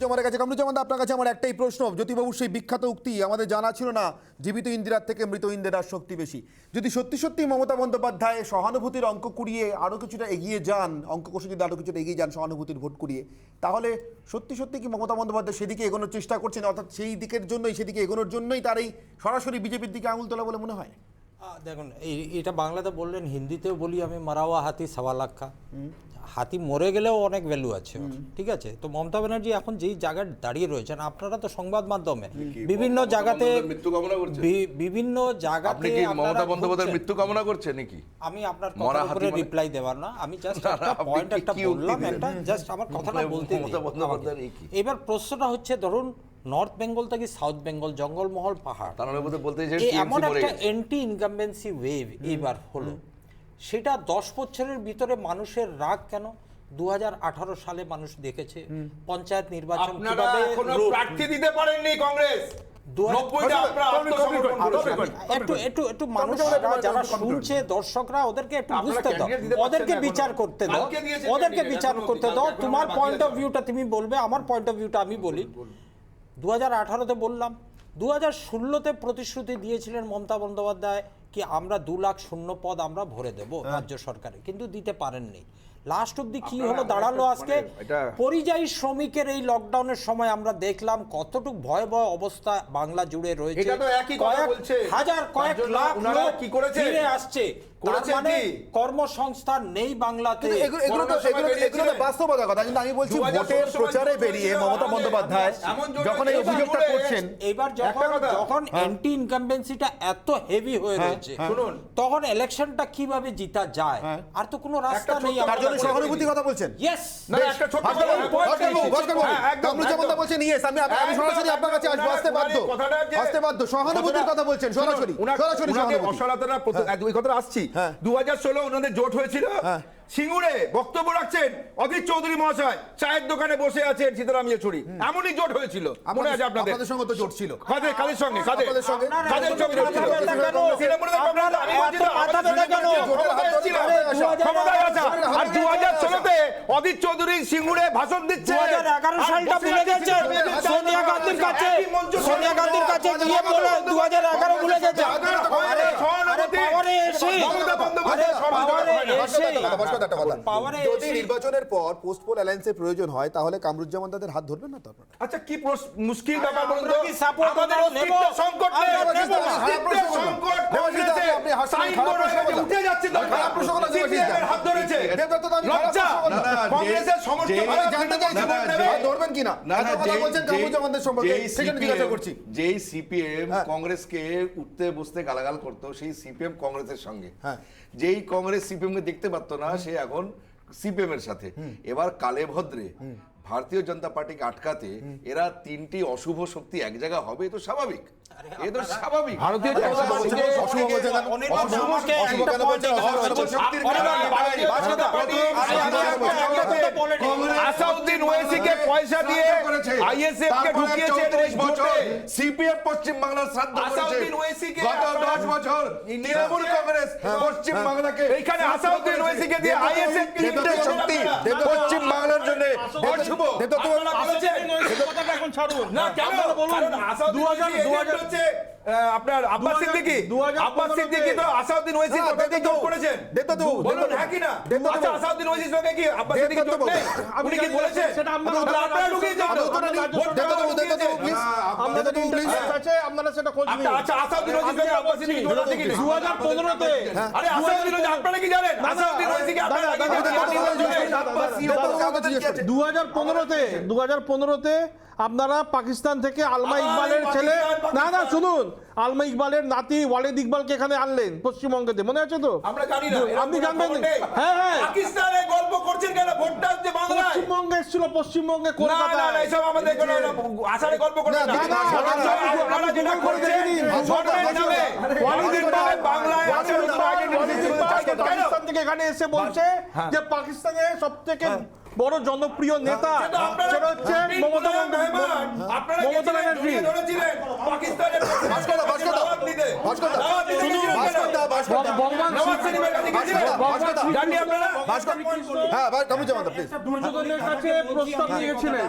আমার কাছে কামরুজ্জামান দা, আপনার কাছে আমার একটাই প্রশ্ন। জ্যোতিবাবুর সেই বিখ্যাত উক্তি আমাদের জানা ছিল না, জীবিত ইন্দিরার থেকে মৃত ইন্দিরার শক্তি বেশি। যদি সত্যি সত্যি মমতা বন্দ্যোপাধ্যায় সহানুভূতির অঙ্ক কুড়িয়ে আরও কিছুটা এগিয়ে যান, অঙ্ক কষে যদি আরও কিছুটা এগিয়ে যান সহানুভূতির ভোট কুড়িয়ে, তাহলে সত্যি সত্যি কি মমতা বন্দ্যোপাধ্যায় সেদিকে এগোনোর চেষ্টা করছেন, অর্থাৎ সেই দিকের জন্যই, সেদিকে এগোনোর জন্যই তার এই সরাসরি বিজেপির দিকে আঙুল তোলা বলে মনে হয়? দেখুন, এটা বাংলাতে বললেন, হিন্দিতেও বলি আমি, মারাওয়া হাতি সওয়া লাখা। হাতি মরে গেলেও অনেক ভ্যালু আছে ওর, ঠিক আছে? তো মমতা ব্যানার্জি এখন যেই জায়গায় দাঁড়িয়ে রয়েছেন, আপনারা তো সংবাদ মাধ্যমে বিভিন্ন জায়গাতে মৃত্যু কামনা করছেন? বিভিন্ন জায়গাতে আপনি কি আপনারা মমতা বন্দ্যোপাধ্যায়ের ঘুরছেন। মৃত্যু কামনা করছেন নাকি? আমি আপনার মরা কথার হাতি উপরে মানে? রিপ্লাই দেবার না, আমি জাস্ট না, একটা আপনি পয়েন্ট একটা কি উক্তি বললাম, দিলেন? একটা জাস্ট আমার কথাটা বলতে দিন মমতা বন্দ্যোপাধ্যায়ের আমাকে। এই কি? এবার প্রশ্নটা হচ্ছে, ধরুন নর্থ বেঙ্গল থেকে সাউথ বেঙ্গল, জঙ্গলমহল, পাহাড়, তার মধ্যে বলতে চাইছেন এই TMC এমন মরে একটা গেছে। অ্যান্টি ইনকামবেন্সি ওয়েভ এবার হলো, সেটা 10 বছরের ভিতরে মানুষের রাগ কেন? 2018 সালে মানুষ দেখেছে পঞ্চায়েত নির্বাচন আপনারা কিভাবে এখনো রূপ- প্রার্থী দিতে পারেননি কংগ্রেস। 90টা আপনারা আত্মসমর্পণ করেছেন। একটু মানুষরা যারা শুনছে, দর্শকরা, ওদেরকে একটু আপনারা বুঝতে দাও, candidate দিতে পারছেন ওদেরকে না বিচার এখনো। করতে দাও, কালকে দিয়েছেন ওদেরকে candidate, বিচার এখনো করতে অবধি। দাও। এখনো তোমার বাকি পয়েন্ট অফ আছে। ভিউটা তুমি বলবে, আমার পয়েন্ট অফ ভিউটা আমি বলি। 2018-তে বললাম, 2016-তে প্রতিশ্রুতি দিয়েছিলেন মমতা বন্দ্যোপাধ্যায় কি আমরা 2 লাখ শূন্য পদ আমরা ভরে দেব রাজ্য সরকারে, কিন্তু দিতে পারেননি। লাস্ট অব্দি কি হলো দাঁড়ালো আজকে, পরিযায়ী শ্রমিকের এই লকডাউনের সময় আমরা দেখলাম কতটুকু ভয়াবহ অবস্থা বাংলা জুড়ে রয়েছে। এটা তো একই কথা কয়েক বলছে। হাজার, কয়েক তার জন্য লাখ উনারা লোক কি করেছে? ফিরে আসছে, করেছেন মানে কি? কর্মসংস্থান নেই বাংলাতে। কিন্তু এগুলো তো বাস্তবতা কথা, কিন্তু আমি বলছি ভোটের প্রচারে বেরিয়ে মমতা বন্দ্যোপাধ্যায় যখন এই অভিযোগটা করছেন, এবার যখন অ্যান্টি ইনকামবেন্সিটা এত হেভি হয়ে রয়েছে, শুনুন, তখন ইলেকশনটা কিভাবে জিতা যায়, আর তো কোনো রাস্তা নেই। তার জন্য সহানুভূতির কথা বলছেন? ইয়েস, না, একটা ছোট্ট কামরুজ্জামান দা বলছেন ইয়েস, আমি সরাসরি আপনার কাছে আসবো, আসতে বাধ্য। সহানুভূতির কথা বলছেন সরাসরি, সরাসরি সহানুভূতি। অসালতারা ওই কথা আসছি। 2016 ওনাদের জোট হয়েছিল, সিঙ্গুরে বক্তব্য রাখছেন অধীর চৌধুরী মহাশয়, চায়ের দোকানে বসে আছেন সীতারাম ইয়েচুরি, এমনই জোট হয়েছিল, মনে আছে আপনাদের? আপনাদের সঙ্গে তো জোট ছিল। কাদের সঙ্গে? আপনাদের সঙ্গে? কাদের সঙ্গে জোট ছিল? আর 2016-তে অধীর চৌধুরী সিঙ্গুরে ভাষণ দিচ্ছে। 2011 সালটা ভুলে গেছেন, সোনিয়া গান্ধীর কাছে গিয়ে বলে 2011 ভুলে গেছে। আরে পাওয়ারে এসে পাওয়ারে এসে পাওয়ারে যদি এসে নির্বাচনের পর পোস্ট পোল অ্যালায়েন্সের প্রয়োজন হয় তাহলে কামরুজ্জামান তাদের হাত ধরবেন না তো আপনারা? আচ্ছা কি মুশকিল ব্যাপার বলুন তো? আমরা কি support আমাদের নেব? অস্তিত্ব সংকট নেই। আমরা নেব না। অস্তিত্বের সংকট কংগ্রেসে আপনি হাসছেন, সাইন খারাপ বোর্ড হয়ে প্রশ্ন গেছে, উঠে যাচ্ছে দরকার। খারাপ প্রশ্ন করলেন, দেবাশিস দা। CPM এর হাত ধরেছে। দেবদত্ত দা, আমি খারাপ লজ্জা। প্রশ্ন করলাম। কংগ্রেসের সমর্থক আমি জানতে চাইছি হাত ধরবেন কিনা? এত কথা বলছেন কামরুজ্জামানদের সম্পর্কে, সেখানে জিজ্ঞাসা করছি। যেই সিপিএম হ্যাঁ। কংগ্রেসকে উঠতে বসতে গালাগাল করতো, সেই সিপিএম কংগ্রেসের সঙ্গে, হ্যাঁ। যেই কংগ্রেস সিপিএম কে দেখতে পারতো না, সে এখন সিপিএম এর সাথে। এবার কালে ভদ্রে ভারতীয় জনতা পার্টিকে আটকাতে এরা তিনটি অশুভ শক্তি এক জায়গা হবে, এ তো স্বাভাবিক, এ তো স্বাভাবিক। ভারতীয় জনতা পার্টিকে অশুভ বলছেন কেন? অনির্বাণ অশুভ আমাকে অশুভ একটা কেন point বলছেন? জিজ্ঞাসা অশুভ করছি। শক্তির অনির্বাণ, কারণে ভারতীয় জনতা পার্টি আসাউদ্দিন ওয়েসিকে পয়সা দিয়ে আইএসএফ কে ঢুকিয়েছে এই জোটে। সিপিএম পশ্চিম বাংলার শ্রাদ্ধ আসাউদ্দিন করেছে ওয়েসিকে গত 10 বছর। তৃণমূল কংগ্রেস পশ্চিম বাংলাকে এইখানে আসাউদ্দিন ওয়েসিকে দিয়ে আইএসএফ তিনটে শক্তি পশ্চিম বাংলার জন্য অশুভ। দেবদত্ত আপনারা বলেছেন কথাটা এখন ছাড়ুন না কেন আপনারা বলুন কারণ আসাউদ্দিন ওয়েসি এজেন্ট হচ্ছে আপনার আব্বাস সিদ্দিকী। 2015 আব্বাস সিদ্দিকী তো আসাউদ্দিন ওয়েসির না, কথা দিয়ে জোট করেছেন। দেবদত্ত, বলুন দেবদত্ত। হ্যাঁ কি না? দেবদত্ত। আচ্ছা আসাউদ্দিন ওয়েসির সঙ্গে কি আব্বাস সিদ্দিকী জোট নেই? উনি কি বলেছেন? সেটা আপনারা- আপনারা ঢুকিয়েছেন তো? দেবদত্ত, দেবদত্ত, please। আপনাদের দেবদত্ত, please। ইন্টারেস্ট আছে, আপনারা সেটা খোঁজ নিন। আচ্ছা আসাউদ্দিন ওয়েসির সঙ্গে আব্বাস সিদ্দিকী জোট আছে কি না? 2015-তে আরে আসাউদ্দিন ওয়েসি আপনারা কি জানেন? আসাউদ্দিন ওয়েসিকে আপনারা কি জানেন? দেবদত্ত, জিজ্ঞেস করছি। 2015-তে আপনারা পাকিস্তান থেকে আলমা ইকবালের ছেলে না শুনুন, আলমা ইকবালের নাতি ওয়ালিদ ইকবালকে এখানে আনলেন পশ্চিমবঙ্গতে, মনে আছে তো? আমরা জানি না। আপনি জানবেন? খবর নেই। হ্যাঁ হ্যাঁ, পাকিস্তানে গল্প করছেন কেন? ভোটটা হচ্ছে বাংলায়। পশ্চিমবঙ্গে এসেছিল, পশ্চিমবঙ্গে না না কলকাতায়। না, এসব আমাদের কোনো আসারে গল্প করবেন না। না, না, আপনারা যেটা করছেন, ভোটের নামে ওয়ালিদ ইকবাল বাংলায় আছে, ওয়ালিদ ইকবাল কেন? পাকিস্তান থেকে এখানে এসে বলছে যে পাকিস্তানের সবথেকে বড় জনপ্রিয় নেতা সেটা আপনারা সেটা হচ্ছে মমতা মেহমান, আপনারা মমতা গেছিলেন, ব্যানার্জি। জড়িয়ে ধরেছিলেন পাকিস্তানের ভাস্কর দা, ভাস্কর দা, দাওয়াত নিতে। ভাস্কর দা, দাওয়াত নিতে গেছিলেন কেন? ভাস্কর দা, ভাস্কর দা। ভগবান নওয়াজ শরীফের কাছে গেছিলেন? ভাস্কর দা, জাননি আপনারা? হ্যাঁ, কামরুজ্জামান দা, please। দুর্যোধনের কাছে প্রস্তাব নিয়েছিলেন।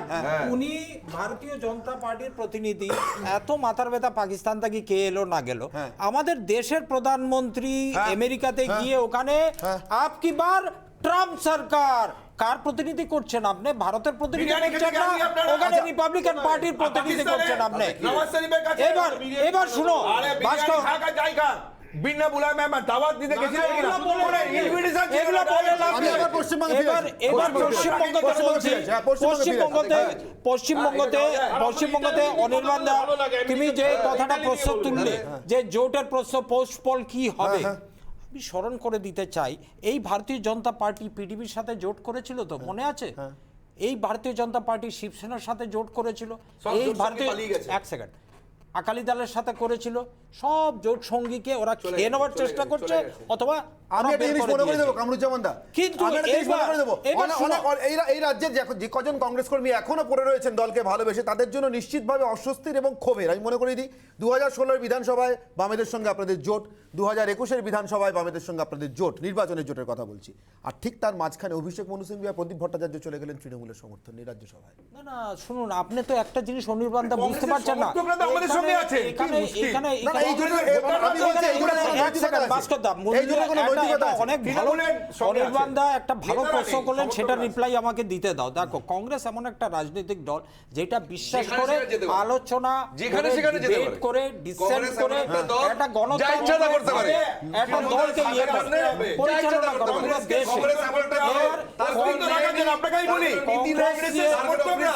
উনি ভারতীয় জনতা পার্টির প্রতিনিধি, এত মাথার ব্যথা পাকিস্তান থেকে কে এলো না গেল, আমাদের দেশের প্রধানমন্ত্রী আমেরিকাতে গিয়ে ওখানে আপকি বার ট্রাম্প সরকার, কার প্রতিনিধি করছেন আপনি? ভারতের প্রতিনিধি বিরিয়ানি করছেন খেতে না, গেলেন আপনারা? ওখানে আচ্ছা। রিপাবলিকান পার্টির প্রতিনিধি করছেন আপনি। নওয়াজ শরীফের কাছে এবার শুনো আরে ভাস্কর, বিরিয়ানি খাকা জায়গা বিনা বুলায় মেহমান দাওয়াত দিতে গেছিলেন কিনা? বলে ইনভিটেশন ছিল এগুলো না, বলে লাভ আমি নেই। আবার পশ্চিমবঙ্গে ফিরে এবার আসি। এবার পশ্চিমবঙ্গে পশ্চিমবঙ্গতে ফিরে আসি। বলছি, হ্যাঁ, পশ্চিমবঙ্গে ফিরে আসি। পশ্চিমবঙ্গতে অনির্বাণ দা, তুমি যে কথাটা প্রশ্ন তুললে যে জোটের প্রশ্ন পোস্ট পোল কি হবে, আমি স্মরণ করে দিতে চাই, এই ভারতীয় জনতা পার্টি পিডিবির সাথে জোট করেছিল তো, মনে আছে? এই ভারতীয় জনতা পার্টি শিবসেনার সাথে জোট করেছিল, সব এই জোট সঙ্গী ভারতীয় পালিয়ে গেছে। এক সেকেন্ড, আকালি দলের সাথে করেছিল, সব জোট সঙ্গীকে ওরা খেয়ে নেওয়ার চেষ্টা করছে, অথবা আমি আরো একটা বের জিনিস করে মনে করে দিয়েছে। দেবো কামরুজ্জামান দা, কিন্তু আমি একটা জিনিস মনে করে দেবো, এবার শোনো। এই রাজ্যের যে কজন কংগ্রেস কর্মী এখনো পড়ে রয়েছেন দলকে ভালোবেসে, তাদের জন্য নিশ্চিতভাবে অস্বস্তির এবং ক্ষোভের। আমি মনে করে দিই 2016 বিধানসভায় বামেদের সঙ্গে আপনাদের জোট, 2021 বিধানসভায় বামেদের সঙ্গে আপনাদের জোট, নির্বাচনের জোটের কথা বলছি, আর ঠিক তার মাঝখানে অভিষেক মনু সিংভি আর প্রদীপ ভট্টাচার্য চলে গেলেন তৃণমূলের সমর্থন নিয়ে রাজ্যসভায়। না না শুনুন, আপনি তো একটা জিনিস অনির্বাণ দা বুঝতে পারছেন না, সমর্থকরা তো আমাদের সঙ্গে আছে। এখানে এখানে না, না, এই জোটের আমি বলছি এই জোটের কোনো এক সেকেন্ড নৈতিকতা ভাস্কর দা, আছে। এই জোটের কোনো নৈতিকতা আছে। অনেক ভালো তৃণমূলের সঙ্গে অনির্বাণ দা একটা ভালো নেতারা প্রশ্ন নেই, করলেন, সেটা সমর্থকরা আছে। রিপ্লাই আমাকে দিতে দাও। দেখো, কংগ্রেস এমন একটা রাজনৈতিক দল যেটা বিশ্বাস যেখানে করে সেখানে যেতে পারে। আলোচনা যেখানে করে, সেখানে যেতে debate পারে। করে, dissent কংগ্রেস এমন করে একটা দল, একটা যা ইচ্ছা তা করতে পারে। একটা দলকে নিয়ে পরিচালনা করে পুরো দেশে। কংগ্রেস এমন একটা দল, এবার তার অস্তিত্ব রাখার জন্য আপনাকেই বলি, কংগ্রেসের সমর্থকরা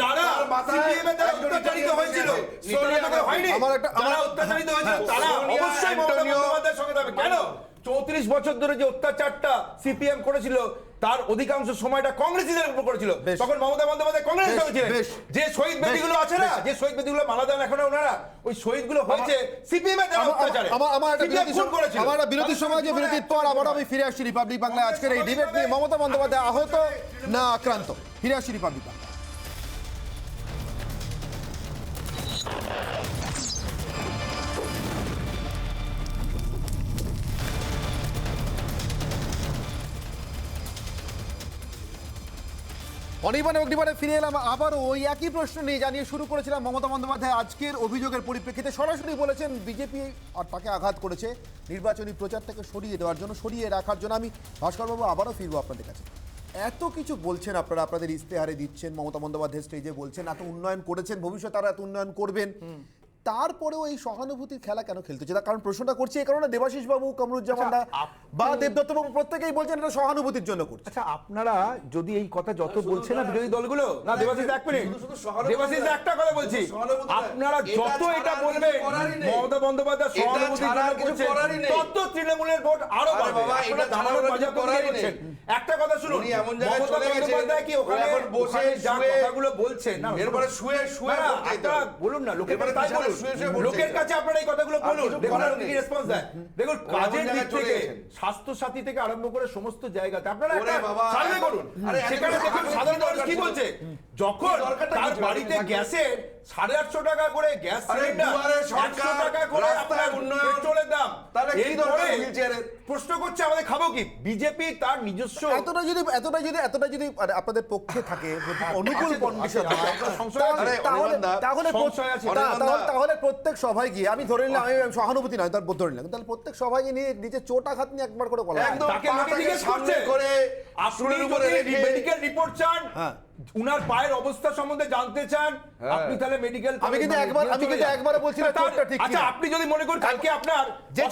যারা CPM এ যারা অত্যাচারিত হয়েছিল, সোনিয়া হয়নি, যারা অত্যাচারিত হয়েছিল তারা অবশ্যই মমতা বন্দ্যোপাধ্যায়ের সঙ্গে থাকবে। কেন? 34 বছর ধরে যে অত্যাচারটা সিপিএম করেছিল, তার অধিকাংশ সময়টা কংগ্রেসীদের উপর করেছিল। তখন মমতা বন্দ্যোপাধ্যায় কংগ্রেসের সঙ্গে ছিলেন। যে শহীদ বেদিগুলো আছে না, যে শহীদ বেদিগুলো মালা দেন এখন ওনারা, ওই শহীদগুলো হয়েছে সিপিএম এর দ্বারা অত্যাচারে। আমার একটা CPM খুন করেছিল। আমার একটা বিরতির সময় যে বিরতির পর আবার আমি ফিরে আসছি রিপাবলিক বাংলায় আজকের এই ডিবেট নিয়ে। মমতা বন্দ্যোপাধ্যায় আহত না আক্রান্ত? ফিরে আসছি রিপাবলিক বাংলা। অনির্বাণে অগ্নিবাণে ফিরে এলাম আবার ওই একই প্রশ্ন নিয়ে জানিয়ে শুরু করেছিলাম। মমতা বন্দ্যোপাধ্যায় আজকের অভিযোগের পরিপ্রেক্ষিতে সরাসরি বলেছেন বিজেপি আর তাকে আঘাত করেছে নির্বাচনী প্রচার থেকে সরিয়ে দেওয়ার জন্য, সরিয়ে রাখার জন্য। আমি ভাস্করবাবু আবারও ফিরবো আপনাদের কাছে। এত কিছু বলছেন আপনারা, আপনাদের ইস্তেহারে দিচ্ছেন, মমতা বন্দ্যোপাধ্যায় স্টেজে বলছেন এত উন্নয়ন করেছেন, ভবিষ্যতে আরো এত উন্নয়ন করবেন, তারপরেও এই সহানুভূতির খেলা কেন খেলতে হচ্ছে? তার কারণ প্রশ্নটা করছি এই কারণে দেবাশিস বাবু, কামরুজ্জামানরা বা দেবদত্ত বাবু প্রত্যেকেই বলছেন এটা সহানুভূতির জন্য করছে। আচ্ছা, আপনারা যদি এই কথা যত বলছেন না বিরোধী দলগুলো, না দেবাশিস এক মিনিট, দেবাশিস একটা কথা বলছি, আপনারা যত এটা বলবেন মমতা বন্দ্যোপাধ্যায় সহানুভূতির জন্য করছেন, তত তৃণমূলের ভোট আরো বাড়বে। আপনারা দাঁড়ানোর বাজার করছেন। একটা কথা শুনুন, মমতা বন্দ্যোপাধ্যায় কি ওখানে বসে যা কথাগুলো বলছেন না এরপরে শুয়ে একটা বলুন না, লোকের কাছে তাই বলুন, লোকের কাছে আপনারা এই কথাগুলো বলুন, দেখুন লোকে কি রেসপন্স দেয়। দেখুন কাজের দিক থেকে স্বাস্থ্য সাথী থেকে আরম্ভ করে সমস্ত জায়গাতে আপনারা একটা সার্ভে করুন, সেখানে দেখুন সাধারণ মানুষ কি বলছে। যখন তার বাড়িতে গ্যাসের 850 টাকা করে গ্যাস সিলিন্ডার, 100 টাকা করে আপনার পেট্রোলের দাম, তাহলে কি দরকার হুইলচেয়ারের? প্রশ্ন করছে আমাদের খাবো কি? বিজেপি তার নিজস্ব এতটা যদি আপনাদের পক্ষে থাকে, অনুকূল কন্ডিশন হয়, তাহলে প্রত্যেক সভায় গিয়ে আমি ধরে নিলাম, আমি সহানুভূতি নয় তার ধরে নিলাম, তাহলে প্রত্যেক সভায় গিয়ে নিয়ে নিজের চোটা খাত নিয়ে একবার করে বলা তাকে লোকে জিজ্ঞেস করছে আপনি যদি মেডিকেল রিপোর্ট চান, উনার পায়ের অবস্থা সম্বন্ধে জানতে চান, আপনি তাহলে মেডিকেল, আমি কিন্তু একবার বলছি না চোটটা ঠিক। আচ্ছা, আপনি যদি মনে করেন কালকে আপনার যে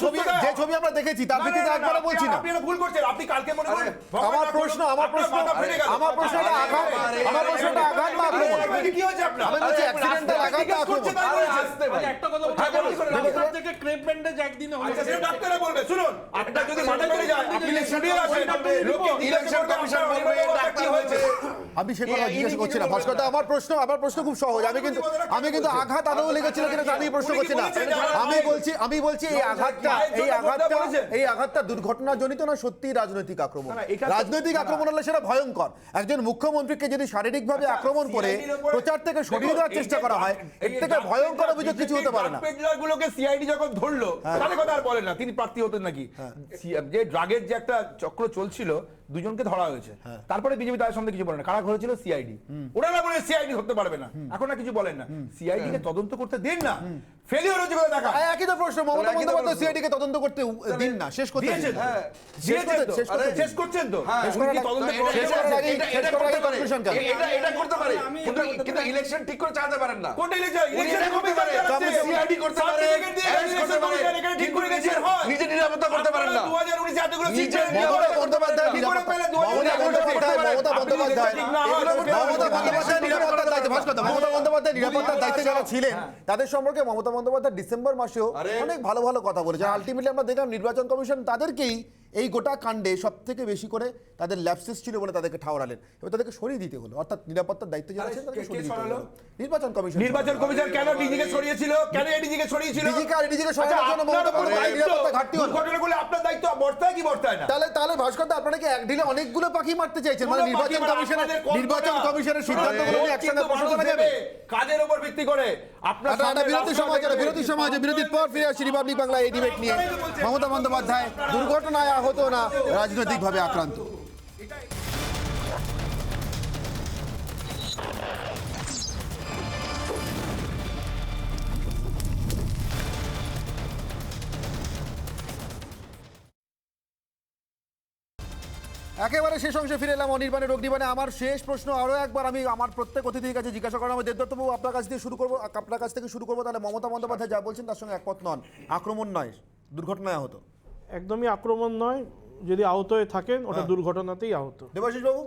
ছবি আমরা দেখেছি তার ভিত্তিতে একবার বলছি না, আপনি ভুল করছেন। আপনি কালকে মনে করেন আমার প্রশ্নটা আঘাত না আক্রমণ, কি হয়েছে আপনার? আমি বলছি অ্যাক্সিডেন্টাল আঘাত না আক্রমণ। একটা কথা বলছি, থেকে ক্রেপ ব্যান্ডেজ একদিনে হলো, আচ্ছা সেটা ডাক্তাররা বলবে। শুনুন, আপনার যদি মাথা চলে যায়, আপনি স্টুডিও আসেন, লোকে ইলেকশন কমিশন বলবে কি হয়েছে। আমি সে কথা জিজ্ঞেস করছি না ভাস্করদা, আমার প্রশ্ন খুব সহজ। আমি কিন্তু আঘাত আদৌ লেগেছিল কিনা আমি প্রশ্ন করছি না। আমি বলছি এই আঘাতটা দুর্ঘটনাজনিত না সত্যি রাজনৈতিক আক্রমণ? রাজনৈতিক আক্রমণ হলে সেটা ভয়ঙ্কর। একজন মুখ্যমন্ত্রীকে যদি শারীরিকভাবে আক্রমণ করে প্রচার থেকে সরিয়ে দেওয়ার চেষ্টা করা হয়, এর থেকে ভয়ঙ্কর অভিযোগ কিছু হতে পারে না। পেডলারগুলোকে সিআইডি যখন ধরলো, তাহলে কথা আর বলেন না, তিনি প্রার্থী হতেন নাকি? যে ড্রাগের যে একটা চক্র চলছিল, দুজনকে ধরা হয়েছে, তারপরে বিজেপি তাদের সঙ্গে কিছু বলে না, কারা ধরেছিল? সিআইডি। ওরা না বলে সিআইডি ধরতে পারবে না, এখন না কিছু বলেন না, সিআইডি কে তদন্ত করতে দিন না, ফেলিওর হচ্ছে করে দেখা। একই তো প্রশ্ন, মমতা বন্দ্যোপাধ্যায় সিআইডি কে তদন্ত করতে দিন না, শেষ করতে দিন। শেষ করছেন তো, এটা করতে পারে, কিন্তু ইলেকশন ঠিক করে চালাতে পারেন না। কোনটা ইলেকশন? ইলেকশন করতে পারে, সিআইডি করতে পারে, ঠিক করে গেছে, নিজে নিরাপত্তা করতে পারেন না। 2019 এতগুলো সিট মমতা বন্দ্যোপাধ্যায় নিরাপত্তার দায়িত্বে যারা ছিলেন তাদের সম্পর্কে মমতা বন্দ্যোপাধ্যায় ডিসেম্বর মাসেও অনেক ভালো ভালো কথা বলেছেন। আলটিমেটলি আমরা দেখলাম নির্বাচন কমিশন তাদেরকেই এই গোটা কাণ্ডে সব থেকে বেশি করে তাদের ল্যাপসেস ছিল বলে তাদেরকে ঠাওরালেন, এবার তাদেরকে সরিয়ে দিতে হলো, অর্থাৎ নিরাপত্তার দায়িত্বে যারা ছিলেন তাদেরকে সরিয়ে দিতে হলো। নির্বাচন কমিশন কেন ডিজিকে সরিয়েছিল? কেন এডিজিকে সরিয়েছিল? ডিজিকে সরানোর জন্য মমতা বন্দ্যোপাধ্যায় নিরাপত্তা ঘাটতি হলো। ঘটনাগুলো আপনার দায়িত্ব বর্তায় কি বর্তায় না? তাহলে ভাস্করদা আপনারা কি এক ঢিলে অনেকগুলো পাখি মারতে চাইছেন? মানে নির্বাচন কমিশনের সিদ্ধান্তগুলো নিয়ে একসঙ্গে প্রশ্ন করা যাবে কাজের উপর ভিত্তি করে? আপনার বিরতির পর ফিরে আসছি রিপাবলিক বাংলা এই ডিবেট নিয়ে। মমতা বন্দ্যোপাধ্যায় দুর্ঘটনায় আহত না রাজনৈতিকভাবে আক্রান্ত। একেবারে শেষ অংশে ফিরে এলাম অনির্বাণের অগ্নিবাণে। আমার শেষ প্রশ্ন আরও একবার আমি আমার প্রত্যেক অতিথির কাছে জিজ্ঞাসা করা, আমি দেবদত্তবাবু আপনার কাছ থেকে শুরু করবো। তাহলে মমতা বন্দ্যোপাধ্যায় যা বলছেন তার সঙ্গে একমত নন, আক্রমণ নয়, দুর্ঘটনায় আহত? একদমই আক্রমণ নয়, যদি আহত হয়ে থাকেন ওটা দুর্ঘটনাতেই আহত। দেবাশিস বাবু?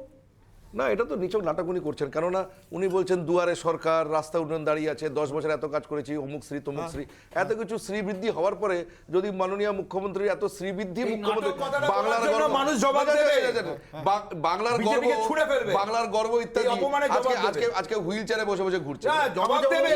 না, এটা তো নিচক নাটক উনি করছেন, কেননা উনি বলছেন দুয়ারে সরকার, রাস্তা উন্নয়ন দাঁড়িয়ে আছে, 10 বছর এত কাজ করেছি, অমুক শ্রী তমুক শ্রী, এত কিছু শ্রীবৃদ্ধি হওয়ার পরে যদি মাননীয় মুখ্যমন্ত্রী এত শ্রীবৃদ্ধি, মুখ্যমন্ত্রী বাংলার গর্ব, মানুষ জবাব দেবে, বাংলার গর্ব, ছুড়ে ফেলবে, বাংলার গর্ব ইত্যাদি, আজকে হুইল চেয়ারে বসে বসে ঘুরছে, জবাব দেবে।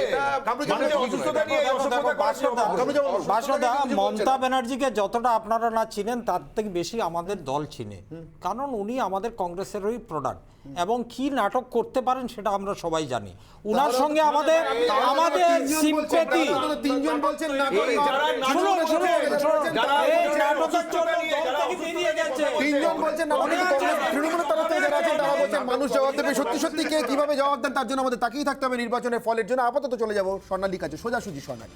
বাসদা, মমতা ব্যানার্জিকে যতটা আপনারা না চিনেন তার থেকে বেশি আমাদের দল চিনে, কারণ উনি আমাদের কংগ্রেসেরই প্রোডাক্ট। এবং কি নাটক করতে পারেন সেটা আমরা সবাই জানি। উনার সঙ্গে আমাদের সিম্পেথি। তিনজন বলছেন না তিনজন বলছেন না তৃণমূলের তরফ থেকে যারা আছেন তারা বলছেন মানুষ জবাব দেবে। সত্যি সত্যি কে কিভাবে জবাব দেন তার জন্য আমাদের তাকিয়ে থাকতে হবে নির্বাচনের ফলের জন্য। আপাতত চলে যাব স্বর্ণালীর কাছে, সোজাসুজি স্বর্ণালী।